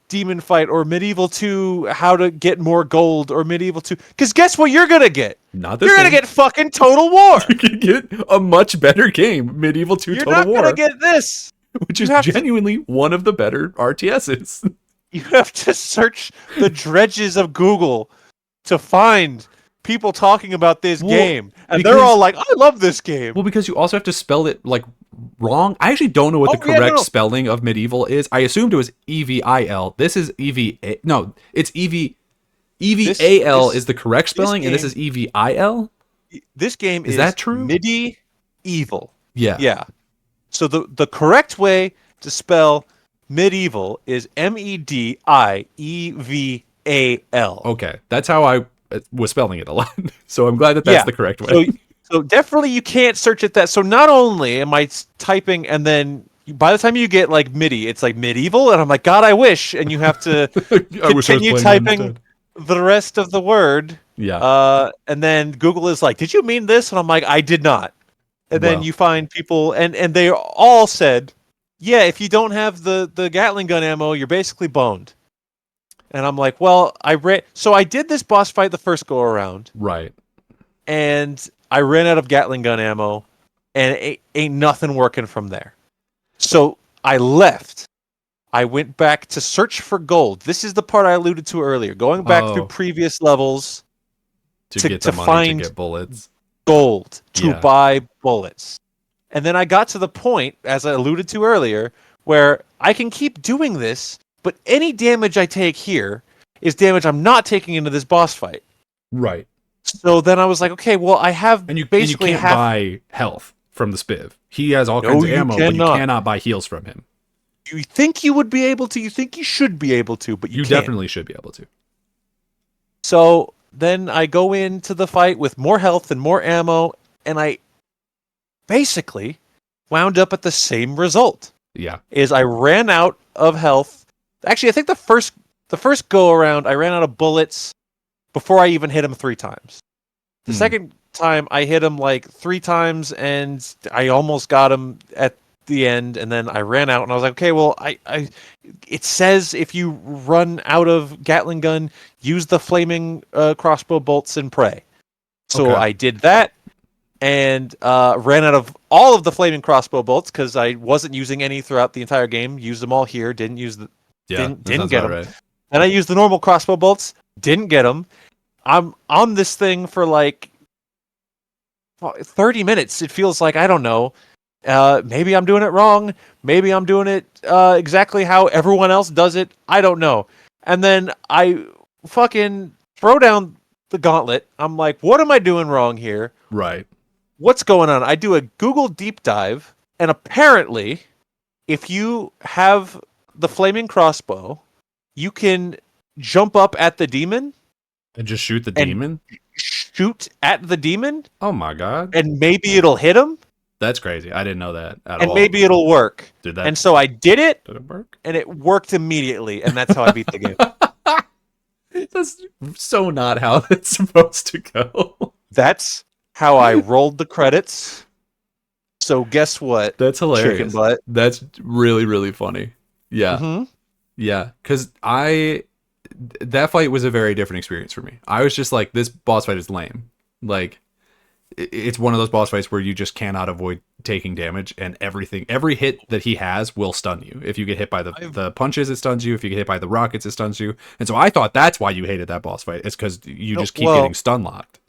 Speaker 2: demon fight, or MediEvil 2 how to get more gold, or MediEvil 2, because guess what you're gonna get?
Speaker 1: Not this
Speaker 2: You're gonna
Speaker 1: game.
Speaker 2: get fucking Total War.
Speaker 1: You can get a much better game, Medieval 2
Speaker 2: You're
Speaker 1: Total
Speaker 2: not
Speaker 1: War,
Speaker 2: gonna get this.
Speaker 1: which
Speaker 2: you
Speaker 1: is
Speaker 2: have to-
Speaker 1: genuinely one of the better RTSs.
Speaker 2: You have to search the dredges of Google to find people talking about this
Speaker 1: Well,
Speaker 2: game, and
Speaker 1: because-
Speaker 2: they're all like, "I love this game."
Speaker 1: Well, because you also have to spell it like wrong. I actually don't know what the
Speaker 2: Oh, yeah,
Speaker 1: correct
Speaker 2: no.
Speaker 1: spelling of medieval is. I assumed it was EVIL. This is EVA. No, it's EVAL
Speaker 2: This-
Speaker 1: is the correct spelling, and this
Speaker 2: game-
Speaker 1: is EVIL.
Speaker 2: This game
Speaker 1: Is that true?
Speaker 2: MediEvil.
Speaker 1: Yeah.
Speaker 2: Yeah. So the correct way to spell medieval is MEDIEVAL.
Speaker 1: Okay, that's how I was spelling it a lot. So I'm glad that that's
Speaker 2: Yeah.
Speaker 1: the correct way.
Speaker 2: So definitely you can't search it that. So not only am I typing, and then by the time you get like MIDI, it's like medieval, and I'm like, God, I wish. And you have to
Speaker 1: I wish I was
Speaker 2: continue
Speaker 1: playing it
Speaker 2: typing
Speaker 1: instead.
Speaker 2: the rest of the word.
Speaker 1: Yeah.
Speaker 2: And then Google is like, did you mean this? And I'm like, I did not. And then
Speaker 1: Well.
Speaker 2: you find people, and they all said, yeah, if you don't have the Gatling gun ammo, you're basically boned. And I'm like, well, so I did this boss fight the first go around,
Speaker 1: Right.
Speaker 2: and I ran out of Gatling gun ammo, and ain't nothing working from there. So I left. I went back to search for gold. This is the part I alluded to earlier. Going back
Speaker 1: Oh.
Speaker 2: through previous levels,
Speaker 1: To get
Speaker 2: to
Speaker 1: the money
Speaker 2: find-
Speaker 1: to get bullets.
Speaker 2: gold to
Speaker 1: Yeah.
Speaker 2: buy bullets. And then I got to the point, as I alluded to earlier, where I can keep doing this, but any damage I take here is damage I'm not taking into this boss fight.
Speaker 1: Right.
Speaker 2: So then I was like, okay, well, I have
Speaker 1: And you
Speaker 2: basically
Speaker 1: can't
Speaker 2: half.
Speaker 1: buy health from the spiv. He has all
Speaker 2: No,
Speaker 1: kinds of
Speaker 2: you
Speaker 1: ammo, but you
Speaker 2: cannot.
Speaker 1: cannot buy heals from him.
Speaker 2: You think you would be able to, you think you should be able to, but you
Speaker 1: You
Speaker 2: can't.
Speaker 1: definitely should be able to.
Speaker 2: So then I go into the fight with more health and more ammo, and I basically wound up at the same result.
Speaker 1: Yeah.
Speaker 2: Is I ran out of health. Actually, I think the first go around I ran out of bullets before I even hit him 3 times. The
Speaker 1: Hmm.
Speaker 2: second time I hit him like 3 times, and I almost got him at the end, and then I ran out, and I was like, okay, well, it says if you run out of Gatling gun, use the flaming crossbow bolts and pray. So
Speaker 1: Okay.
Speaker 2: I did that, and ran out of all of the flaming crossbow bolts because I wasn't using any throughout the entire game. Used them all here. Didn't use the.
Speaker 1: Yeah.
Speaker 2: Didn't
Speaker 1: that sounds
Speaker 2: get
Speaker 1: about
Speaker 2: 'em.
Speaker 1: right.
Speaker 2: Then I used the normal crossbow bolts. Didn't get them. I'm on this thing for like 30 minutes. It feels like, I don't know. Maybe I'm doing it wrong. Maybe I'm doing it exactly how everyone else does it. I don't know. And then I fucking throw down the gauntlet. I'm like, what am I doing wrong here?
Speaker 1: Right.
Speaker 2: What's going on? I do a Google deep dive, and apparently, if you have the flaming crossbow, you can jump up at the demon
Speaker 1: And just shoot the
Speaker 2: and
Speaker 1: demon?
Speaker 2: shoot at the demon,
Speaker 1: Oh my god.
Speaker 2: and maybe it'll hit him,
Speaker 1: That's crazy. I didn't know that at
Speaker 2: and
Speaker 1: all.
Speaker 2: maybe it'll work.
Speaker 1: Did that
Speaker 2: And so I did it,
Speaker 1: did it work?
Speaker 2: and it worked immediately, and that's how I beat the game.
Speaker 1: That's so not how it's supposed to go.
Speaker 2: That's how I rolled the credits. So guess what?
Speaker 1: That's hilarious.
Speaker 2: Chicken butt.
Speaker 1: That's really, really funny. Yeah.
Speaker 2: Mm-hmm.
Speaker 1: Yeah. Because that fight was a very different experience for me. I was just like, this boss fight is lame. Like, it's one of those boss fights where you just cannot avoid taking damage, and every hit that he has will stun you. If you get hit by the punches, it stuns you. If you get hit by the rockets, it stuns you. And so I thought that's why you hated that boss fight. It's because you just keep getting stun locked.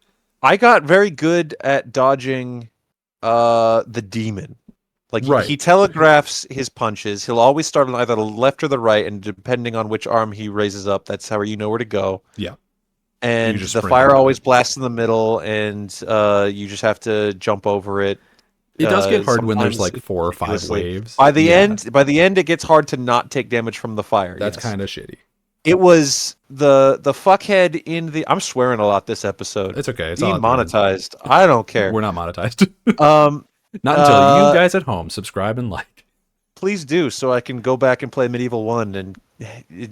Speaker 2: I got very good at dodging the demon. Like,
Speaker 1: Right.
Speaker 2: he telegraphs his punches. He'll always start on either the left or the right, and depending on which arm he raises up, that's how you know where to go.
Speaker 1: Yeah.
Speaker 2: And
Speaker 1: just
Speaker 2: the
Speaker 1: sprint
Speaker 2: fire
Speaker 1: over
Speaker 2: always blasts in the middle, and you just have to jump over it.
Speaker 1: It does get hard when there's
Speaker 2: sometimes
Speaker 1: like 4 or 5
Speaker 2: ridiculously.
Speaker 1: waves.
Speaker 2: By the
Speaker 1: Yeah.
Speaker 2: end, it gets hard to not take damage from the fire.
Speaker 1: That's
Speaker 2: yes.
Speaker 1: kind of shitty.
Speaker 2: It was the fuckhead in the. I'm swearing a lot this episode.
Speaker 1: It's okay. It's all good.
Speaker 2: Demonetized. I don't care.
Speaker 1: We're not monetized.
Speaker 2: Not
Speaker 1: until you guys at home subscribe and like.
Speaker 2: Please do, so I can go back and play MediEvil 1 and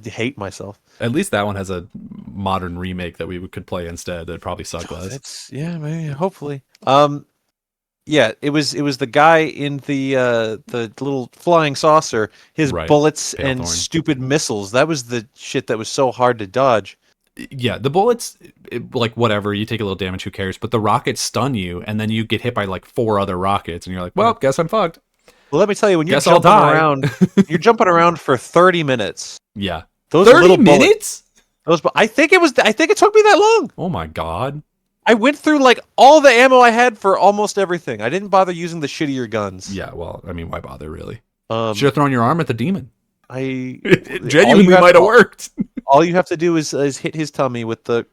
Speaker 2: hate myself.
Speaker 1: At least that one has a modern remake that we could play instead. That'd probably suck less.
Speaker 2: Maybe, hopefully. Yeah, it was the guy in the little flying saucer. His bullets
Speaker 1: Pale
Speaker 2: and
Speaker 1: Thorn.
Speaker 2: stupid missiles. That was the shit that was so hard to dodge.
Speaker 1: Yeah, the bullets, like whatever, you take a little damage, who cares? But the rockets stun you, and then you get hit by like 4 other rockets, and you're like, well, guess I'm fucked.
Speaker 2: Well, let me tell you, when you're
Speaker 1: Guess I'll
Speaker 2: jumping
Speaker 1: die.
Speaker 2: around, you're jumping around for 30 minutes.
Speaker 1: Yeah.
Speaker 2: Those
Speaker 1: 30
Speaker 2: little
Speaker 1: minutes?
Speaker 2: I think it took me that long.
Speaker 1: Oh my god.
Speaker 2: I went through like all the ammo I had for almost everything. I didn't bother using the shittier guns.
Speaker 1: Yeah, well, I mean, why bother, really? Should have thrown your arm at the demon.
Speaker 2: It
Speaker 1: genuinely might have worked.
Speaker 2: All you have to do is hit his tummy with the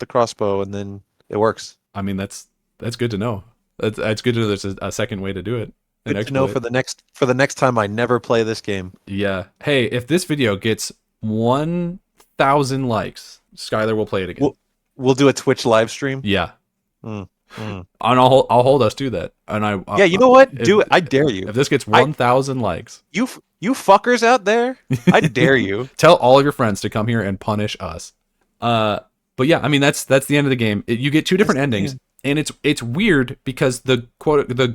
Speaker 2: crossbow, and then it works.
Speaker 1: I mean, that's good to know. That's good to know there's a second way to do it.
Speaker 2: Good to know for the next time I never play this game.
Speaker 1: Yeah. Hey, if this video gets 1,000 likes, Skyler will play it again.
Speaker 2: We'll do a Twitch live stream.
Speaker 1: Yeah. And I'll hold us to that. And
Speaker 2: yeah, you know what? Do it. I dare you.
Speaker 1: If this gets 1,000 likes,
Speaker 2: you fuckers out there, I dare you.
Speaker 1: Tell all of your friends to come here and punish us. But yeah, I mean that's the end of the game. You get 2 different endings, and it's weird because the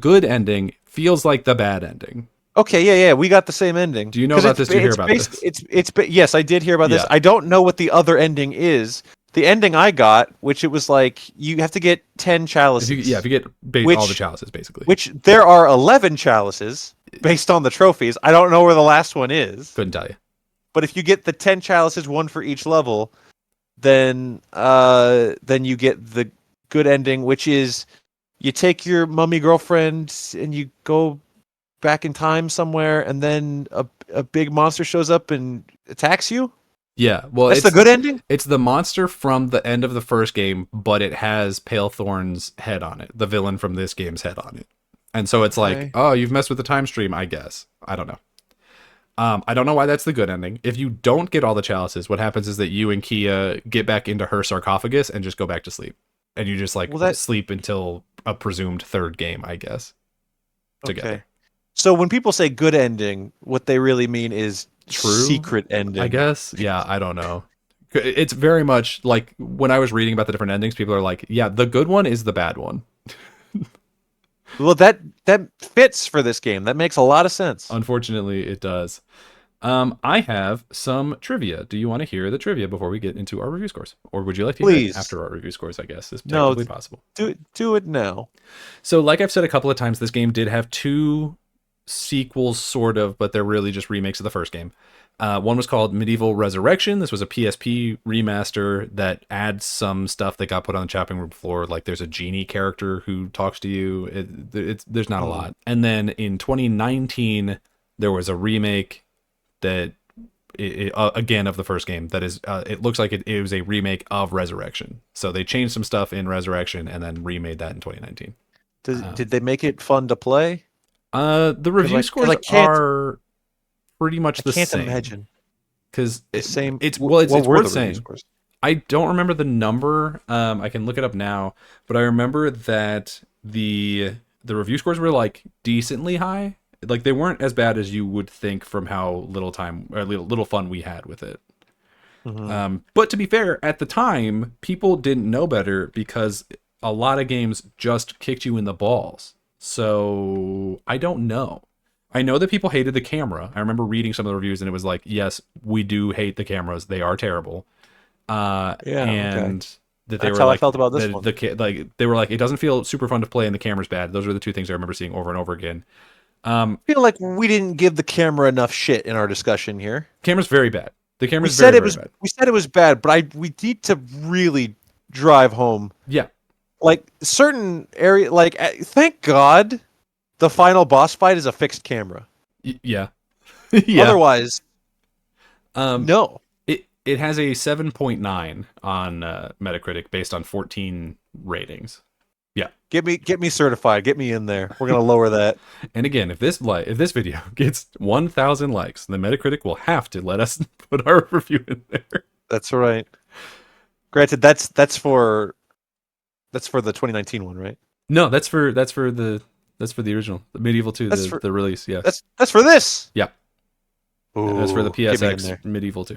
Speaker 1: good ending feels like the bad ending.
Speaker 2: Okay, yeah, we got the same ending.
Speaker 1: Do you know about this? Do you hear about this?
Speaker 2: Yes, I did hear about this.
Speaker 1: Yeah.
Speaker 2: I don't know what the other ending is. The ending I got, which it was like you have to get 10 chalices.
Speaker 1: If you get all the chalices, basically.
Speaker 2: Which there are 11 chalices based on the trophies. I don't know where the last one is.
Speaker 1: Couldn't tell you.
Speaker 2: But if you get the 10 chalices, 1 for each level, then you get the good ending, which is you take your mummy girlfriend and you go back in time somewhere, and then a big monster shows up and attacks you.
Speaker 1: Yeah, well,
Speaker 2: that's the good ending.
Speaker 1: It's the monster from the end of the first game, but it has Pale Thorn's head on it, the villain from this game's head on it, and so it's like, oh, you've messed with the time stream, I guess. I don't know. I don't know why that's the good ending. If you don't get all the chalices, what happens is that you and Kia get back into her sarcophagus and just go back to sleep, and you just sleep until a presumed third game, I guess. Together.
Speaker 2: Okay. So when people say good ending, what they really mean is
Speaker 1: true
Speaker 2: secret ending,
Speaker 1: I guess. Yeah, I don't know. It's very much like when I was reading about the different endings, people are like, yeah, the good one is the bad one.
Speaker 2: Well, that fits for this game. That makes a lot of sense.
Speaker 1: Unfortunately, it does. I have some trivia. Do you want to hear the trivia before we get into our review scores? Or would you like to hear it after our review scores, I guess, is technically possible.
Speaker 2: Do it now.
Speaker 1: So like I've said a couple of times, this game did have 2 sequels, sort of, but they're really just remakes of the first game. One was called MediEvil Resurrection. This was a PSP remaster that adds some stuff that got put on the chopping room floor. Like there's a genie character who talks to you. There's not a lot. And then in 2019, there was a remake that again of the first game. That is, it looks like it was a remake of Resurrection. So they changed some stuff in Resurrection and then remade that in 2019.
Speaker 2: Did they make it fun to play?
Speaker 1: The review scores are pretty much the same.
Speaker 2: I can't imagine.
Speaker 1: Because
Speaker 2: same.
Speaker 1: It's worth saying.
Speaker 2: Scores?
Speaker 1: I don't remember the number. I can look it up now, but I remember that the review scores were like decently high. Like they weren't as bad as you would think from how little time or little fun we had with it.
Speaker 2: Hmm.
Speaker 1: But to be fair, at the time, people didn't know better because a lot of games just kicked you in the balls. So I don't know. I know that people hated the camera. I remember reading some of the reviews and it was like, yes, we do hate the cameras. They are terrible.
Speaker 2: Yeah, okay.
Speaker 1: And that they
Speaker 2: That's
Speaker 1: were
Speaker 2: how I
Speaker 1: like
Speaker 2: felt about this
Speaker 1: that
Speaker 2: one.
Speaker 1: like they were like it doesn't feel super fun to play and the camera's bad. Those were the two things I remember seeing over and over again.
Speaker 2: I feel like we didn't give the camera enough shit in our discussion here.
Speaker 1: Camera's very bad. The
Speaker 2: We
Speaker 1: camera's
Speaker 2: said
Speaker 1: very
Speaker 2: it
Speaker 1: very
Speaker 2: was
Speaker 1: bad.
Speaker 2: we said it was bad, but we need to really drive home
Speaker 1: Yeah.
Speaker 2: like certain area like thank God the final boss fight is a fixed camera.
Speaker 1: Yeah. Yeah.
Speaker 2: Otherwise,
Speaker 1: Um
Speaker 2: no.
Speaker 1: it has a 7.9 on Metacritic based on 14 ratings. Yeah.
Speaker 2: Get me certified. Get me in there. We're gonna lower that.
Speaker 1: And again, if this video gets 1,000 likes, then Metacritic will have to let us put our review in there.
Speaker 2: That's right. Granted, that's for the 2019 one, right?
Speaker 1: No, that's for the original, the Medieval 2,
Speaker 2: That's for
Speaker 1: the release. Yeah.
Speaker 2: that's for this.
Speaker 1: Yeah. That's for the
Speaker 2: Ooh, get me in
Speaker 1: PSX
Speaker 2: there.
Speaker 1: Medieval 2.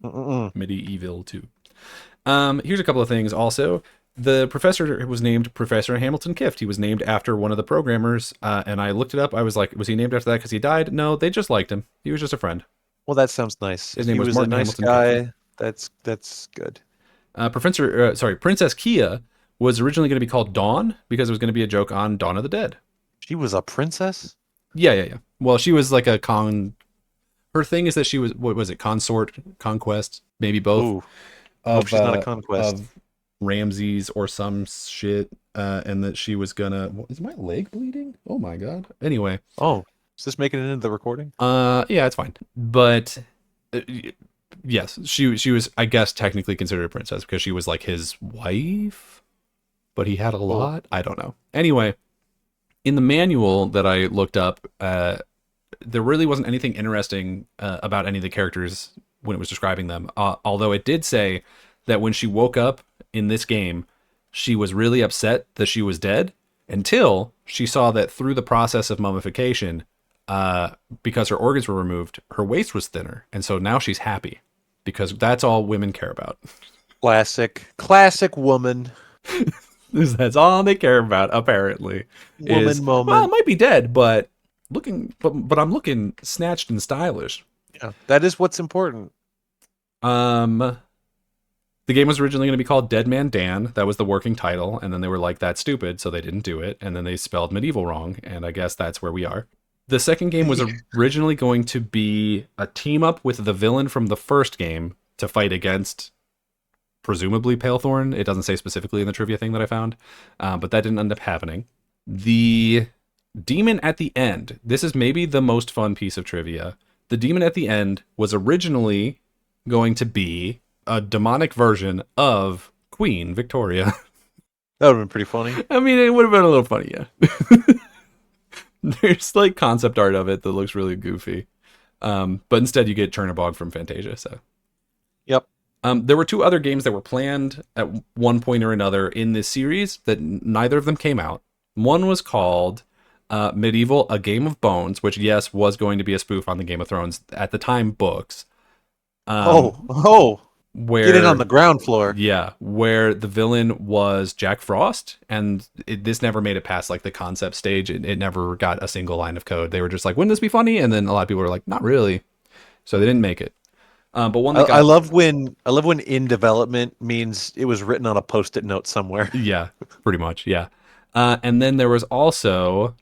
Speaker 2: Mm-mm.
Speaker 1: MediEvil 2. Here's a couple of things also. The professor was named Professor Hamilton Kift. He was named after one of the programmers, and I looked it up. I was like, was he named after that because he died? No, they just liked him. He was just a friend.
Speaker 2: Well, that sounds nice.
Speaker 1: His
Speaker 2: If
Speaker 1: name
Speaker 2: he
Speaker 1: was
Speaker 2: was a
Speaker 1: Martin
Speaker 2: nice
Speaker 1: Hamilton Kift.
Speaker 2: guy, that's good.
Speaker 1: Princess Kia was originally going to be called Dawn because it was going to be a joke on Dawn of the Dead.
Speaker 2: She was a princess?
Speaker 1: Yeah. Well, she was like a Her thing is that she was, what was it, conquest, maybe both
Speaker 2: Ooh, hope she's not a conquest.
Speaker 1: of Ramses or some shit, and that she was gonna. Is my leg bleeding? Oh my god. Anyway,
Speaker 2: Oh, is this making it into the recording?
Speaker 1: yeah, it's fine. But yes, she was, I guess, technically considered a princess because she was like his wife, but he had a
Speaker 2: Oh,
Speaker 1: lot. I don't know. Anyway, in the manual that I looked up, there really wasn't anything interesting about any of the characters when it was describing them. Although it did say that when she woke up in this game, she was really upset that she was dead until she saw that through the process of mummification, because her organs were removed, her waist was thinner. And so now she's happy because that's all women care about.
Speaker 2: classic woman,
Speaker 1: That's all they care about, apparently.
Speaker 2: woman
Speaker 1: Is, well, it
Speaker 2: moment.
Speaker 1: might be dead, but but I'm looking snatched and stylish.
Speaker 2: Yeah, that is what's important.
Speaker 1: Um, the game was originally going to be called Dead Man Dan. That was the working title, and then they were like, "That's stupid," so they didn't do it, and then they spelled medieval wrong, and I guess that's where we are. The second game was originally going to be a team up with the villain from the first game to fight against, presumably, Palethorn. It doesn't say specifically in the trivia thing that I found, but that didn't end up happening. The demon at the end. This is maybe the most fun piece of trivia. The demon at the end was originally going to be a demonic version of Queen Victoria.
Speaker 2: That would have been pretty funny.
Speaker 1: I mean, it would have been a little funny, yeah. There's like concept art of it that looks really goofy. But instead you get Chernabog from Fantasia, so.
Speaker 2: Yep.
Speaker 1: There were two other games that were planned at one point or another in this series that neither of them came out. One was called MediEvil, A Game of Bones, which, yes, was going to be a spoof on the Game of Thrones at the time books. Where,
Speaker 2: Get in on the ground floor.
Speaker 1: yeah, where the villain was Jack Frost, and this never made it past like the concept stage. It never got a single line of code. They were just like, "Wouldn't this be funny?" And then a lot of people were like, "Not really," so they didn't make it. But one that got,
Speaker 2: I love when in development means it was written on a post-it note somewhere.
Speaker 1: yeah, pretty much, yeah. And then there was also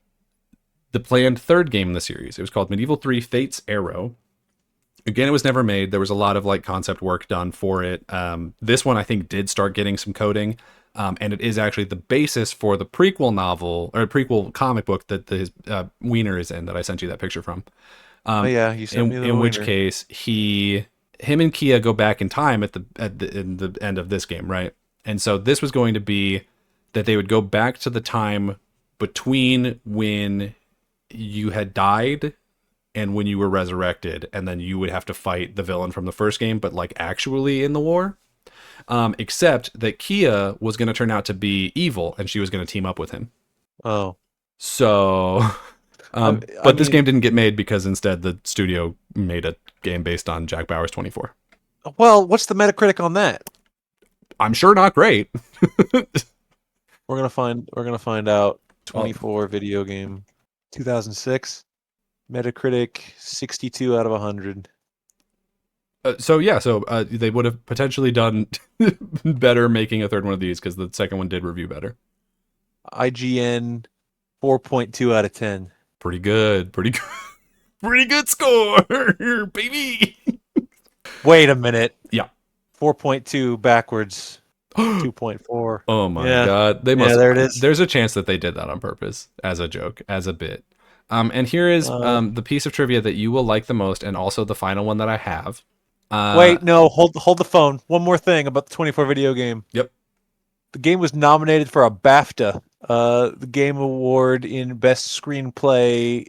Speaker 1: the planned third game in the series. It was called Medieval 3: Fate's Arrow. Again, it was never made. There was a lot of like concept work done for it. This one I think did start getting some coding, and it is actually the basis for the prequel novel or prequel comic book that the Wiener is in that I sent you that picture from.
Speaker 2: Oh yeah, you sent me the
Speaker 1: In which
Speaker 2: wiener.
Speaker 1: case him and Kia go back in time in the end of this game, right? And so this was going to be that they would go back to the time between when you had died and when you were resurrected, and then you would have to fight the villain from the first game, but like actually in the war. Except that Kia was going to turn out to be evil, and she was going to team up with him.
Speaker 2: Oh,
Speaker 1: So,
Speaker 2: I
Speaker 1: but this
Speaker 2: mean,
Speaker 1: game didn't get made because instead the studio made a game based on Jack Bauer's 24.
Speaker 2: well, what's the Metacritic on that?
Speaker 1: I'm sure not great.
Speaker 2: We're gonna find out.
Speaker 1: Oh,
Speaker 2: 24 video game, 2006. Metacritic 62 out of 100.
Speaker 1: so they would have potentially done better making a third one of these because the second one did review better.
Speaker 2: IGN 4.2 out of 10.
Speaker 1: Pretty good, pretty good score, baby.
Speaker 2: Wait a minute.
Speaker 1: Yeah.
Speaker 2: 4.2 backwards. 2.4.
Speaker 1: Oh my
Speaker 2: Yeah.
Speaker 1: god, they
Speaker 2: Yeah,
Speaker 1: must.
Speaker 2: there it is.
Speaker 1: There's a chance that they did that on purpose, as a joke, as a bit. And here is
Speaker 2: Uh,
Speaker 1: the piece of trivia that you will like the most, and also the final one that I have.
Speaker 2: Wait, no, hold the phone. One more thing about the 24 video game.
Speaker 1: Yep.
Speaker 2: The game was nominated for a BAFTA, the Game Award in Best Screenplay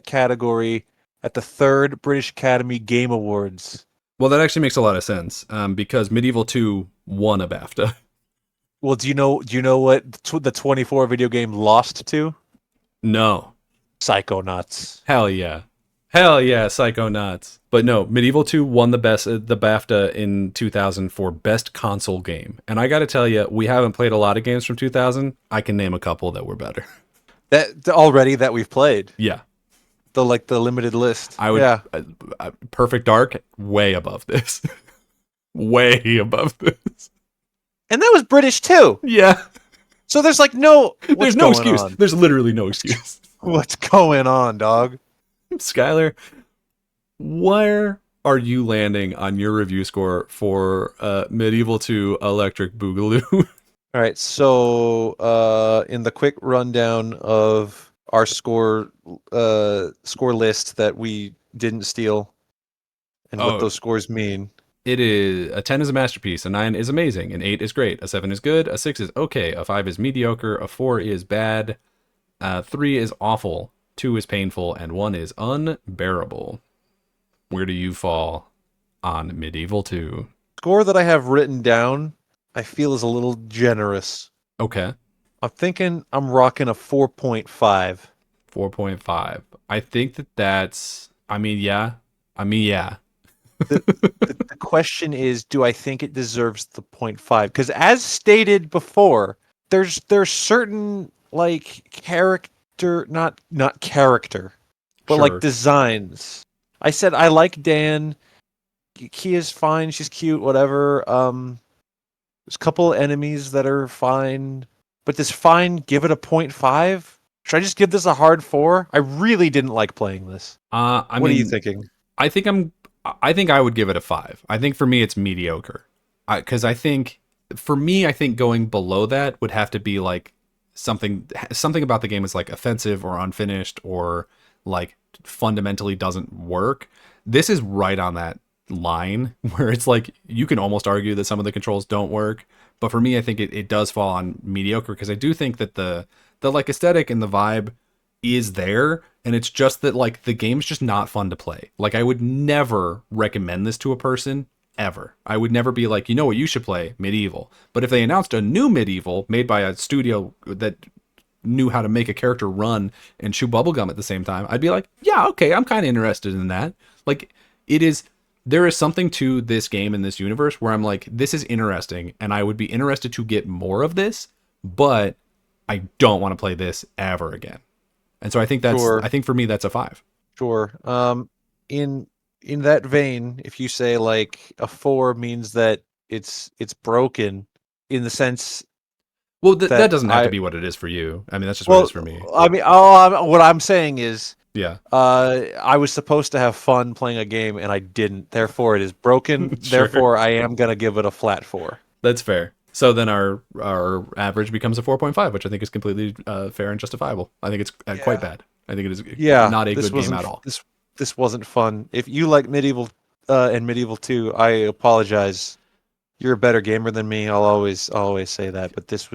Speaker 2: category at the third British Academy Game Awards.
Speaker 1: Well, that actually makes a lot of sense, because Medieval 2 won a BAFTA.
Speaker 2: Well, do you know what the 24 video game lost to?
Speaker 1: No.
Speaker 2: Psychonauts.
Speaker 1: Hell yeah. Hell yeah, Psychonauts. But no, Medieval 2 won the BAFTA in 2000 for Best Console Game. And I got to tell you, we haven't played a lot of games from 2000. I can name a couple that were better.
Speaker 2: That already that we've played.
Speaker 1: Yeah.
Speaker 2: The limited list.
Speaker 1: I would
Speaker 2: Yeah.
Speaker 1: Perfect Dark way above this. Way above this.
Speaker 2: And that was British too.
Speaker 1: Yeah.
Speaker 2: So there's like no
Speaker 1: There's no excuse.
Speaker 2: on?
Speaker 1: There's literally no excuse.
Speaker 2: What's going on, dog?
Speaker 1: Skyler, where are you landing on your review score for Medieval 2 Electric Boogaloo?
Speaker 2: All right, so in the quick rundown of our score list that we didn't steal and what those scores mean.
Speaker 1: It is a 10 is a masterpiece, a 9 is amazing, an 8 is great, a 7 is good, a 6 is okay, a 5 is mediocre, a 4 is bad, 3 is awful, 2 is painful, and 1 is unbearable. Where do you fall on Medieval 2?
Speaker 2: Score that I have written down, I feel is a little generous.
Speaker 1: Okay.
Speaker 2: I'm thinking I'm rocking a 4.5.
Speaker 1: 4.5. I think that's, yeah.
Speaker 2: The question is, do I think it deserves the 0.5? Because as stated before, there's certain like character, not character, but
Speaker 1: Sure.
Speaker 2: like designs. I said I like Dan. Kia's fine. She's cute. Whatever. There's a couple enemies that are fine, but this fine. Give it a 0.5. Should I just give this a hard 4? I really didn't like playing this. What are you thinking?
Speaker 1: I think I would give it a 5. I think for me it's mediocre. Because I think going below that would have to be like something about the game is like offensive or unfinished or like fundamentally doesn't work. This is right on that line where it's like you can almost argue that some of the controls don't work. But for me, I think it does fall on mediocre because I do think that the like aesthetic and the vibe is there, and it's just that like the game's just not fun to play. Like I would never recommend this to a person ever. I would never be like, you know what, you should play Medieval. But if they announced a new Medieval made by a studio that knew how to make a character run and chew bubblegum at the same time, I'd be like, yeah, okay, I'm kind of interested in that. Like there is something to this game in this universe where I'm like, this is interesting, and I would be interested to get more of this, but I don't want to play this ever again. And so I think I think for me that's a 5.
Speaker 2: Sure. In that vein, if you say like a 4 means that it's broken in the sense.
Speaker 1: Well, that doesn't have to be what it is for you. I mean, that's just what it is for me.
Speaker 2: I mean, what I'm saying is,
Speaker 1: yeah.
Speaker 2: I was supposed to have fun playing a game and I didn't. Therefore, it is broken.
Speaker 1: Sure.
Speaker 2: Therefore, I am gonna give it a flat 4.
Speaker 1: That's fair. So then our average becomes a 4.5, which I think is completely fair and justifiable. I think it's quite bad. I think it is not a good game at all.
Speaker 2: This wasn't fun. If you like Medieval and Medieval 2, I apologize. You're a better gamer than me. I'll always say that. But this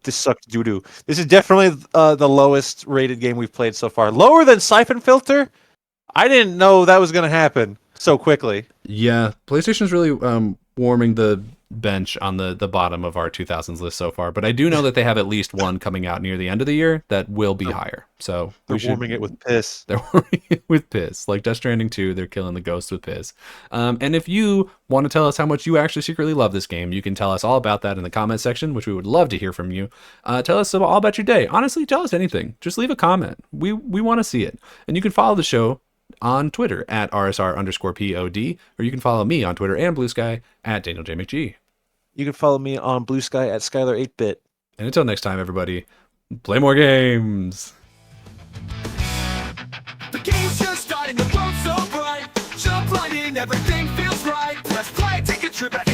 Speaker 2: sucked doo-doo. This is definitely the lowest rated game we've played so far. Lower than Siphon Filter? I didn't know that was going to happen so quickly.
Speaker 1: Yeah, PlayStation's really warming the bench on the bottom of our 2000s list so far, but I do know that they have at least one coming out near the end of the year that will be higher. So
Speaker 2: They're warming it with piss.
Speaker 1: They're warming it with piss. Like Death Stranding 2, they're killing the ghosts with piss. And if you want to tell us how much you actually secretly love this game, you can tell us all about that in the comment section, which we would love to hear from you. Tell us all about your day. Honestly, tell us anything. Just leave a comment. We want to see it. And you can follow the show on Twitter at rsr_pod, or you can follow me on Twitter and Blue Sky at Daniel J. McGee.
Speaker 2: You can follow me on Blue Sky at Skyler8bit.
Speaker 1: And until next time, everybody, play more games.
Speaker 3: The game's just starting, the world's so bright. Jump right in, everything feels right. Let's play, take a trip back.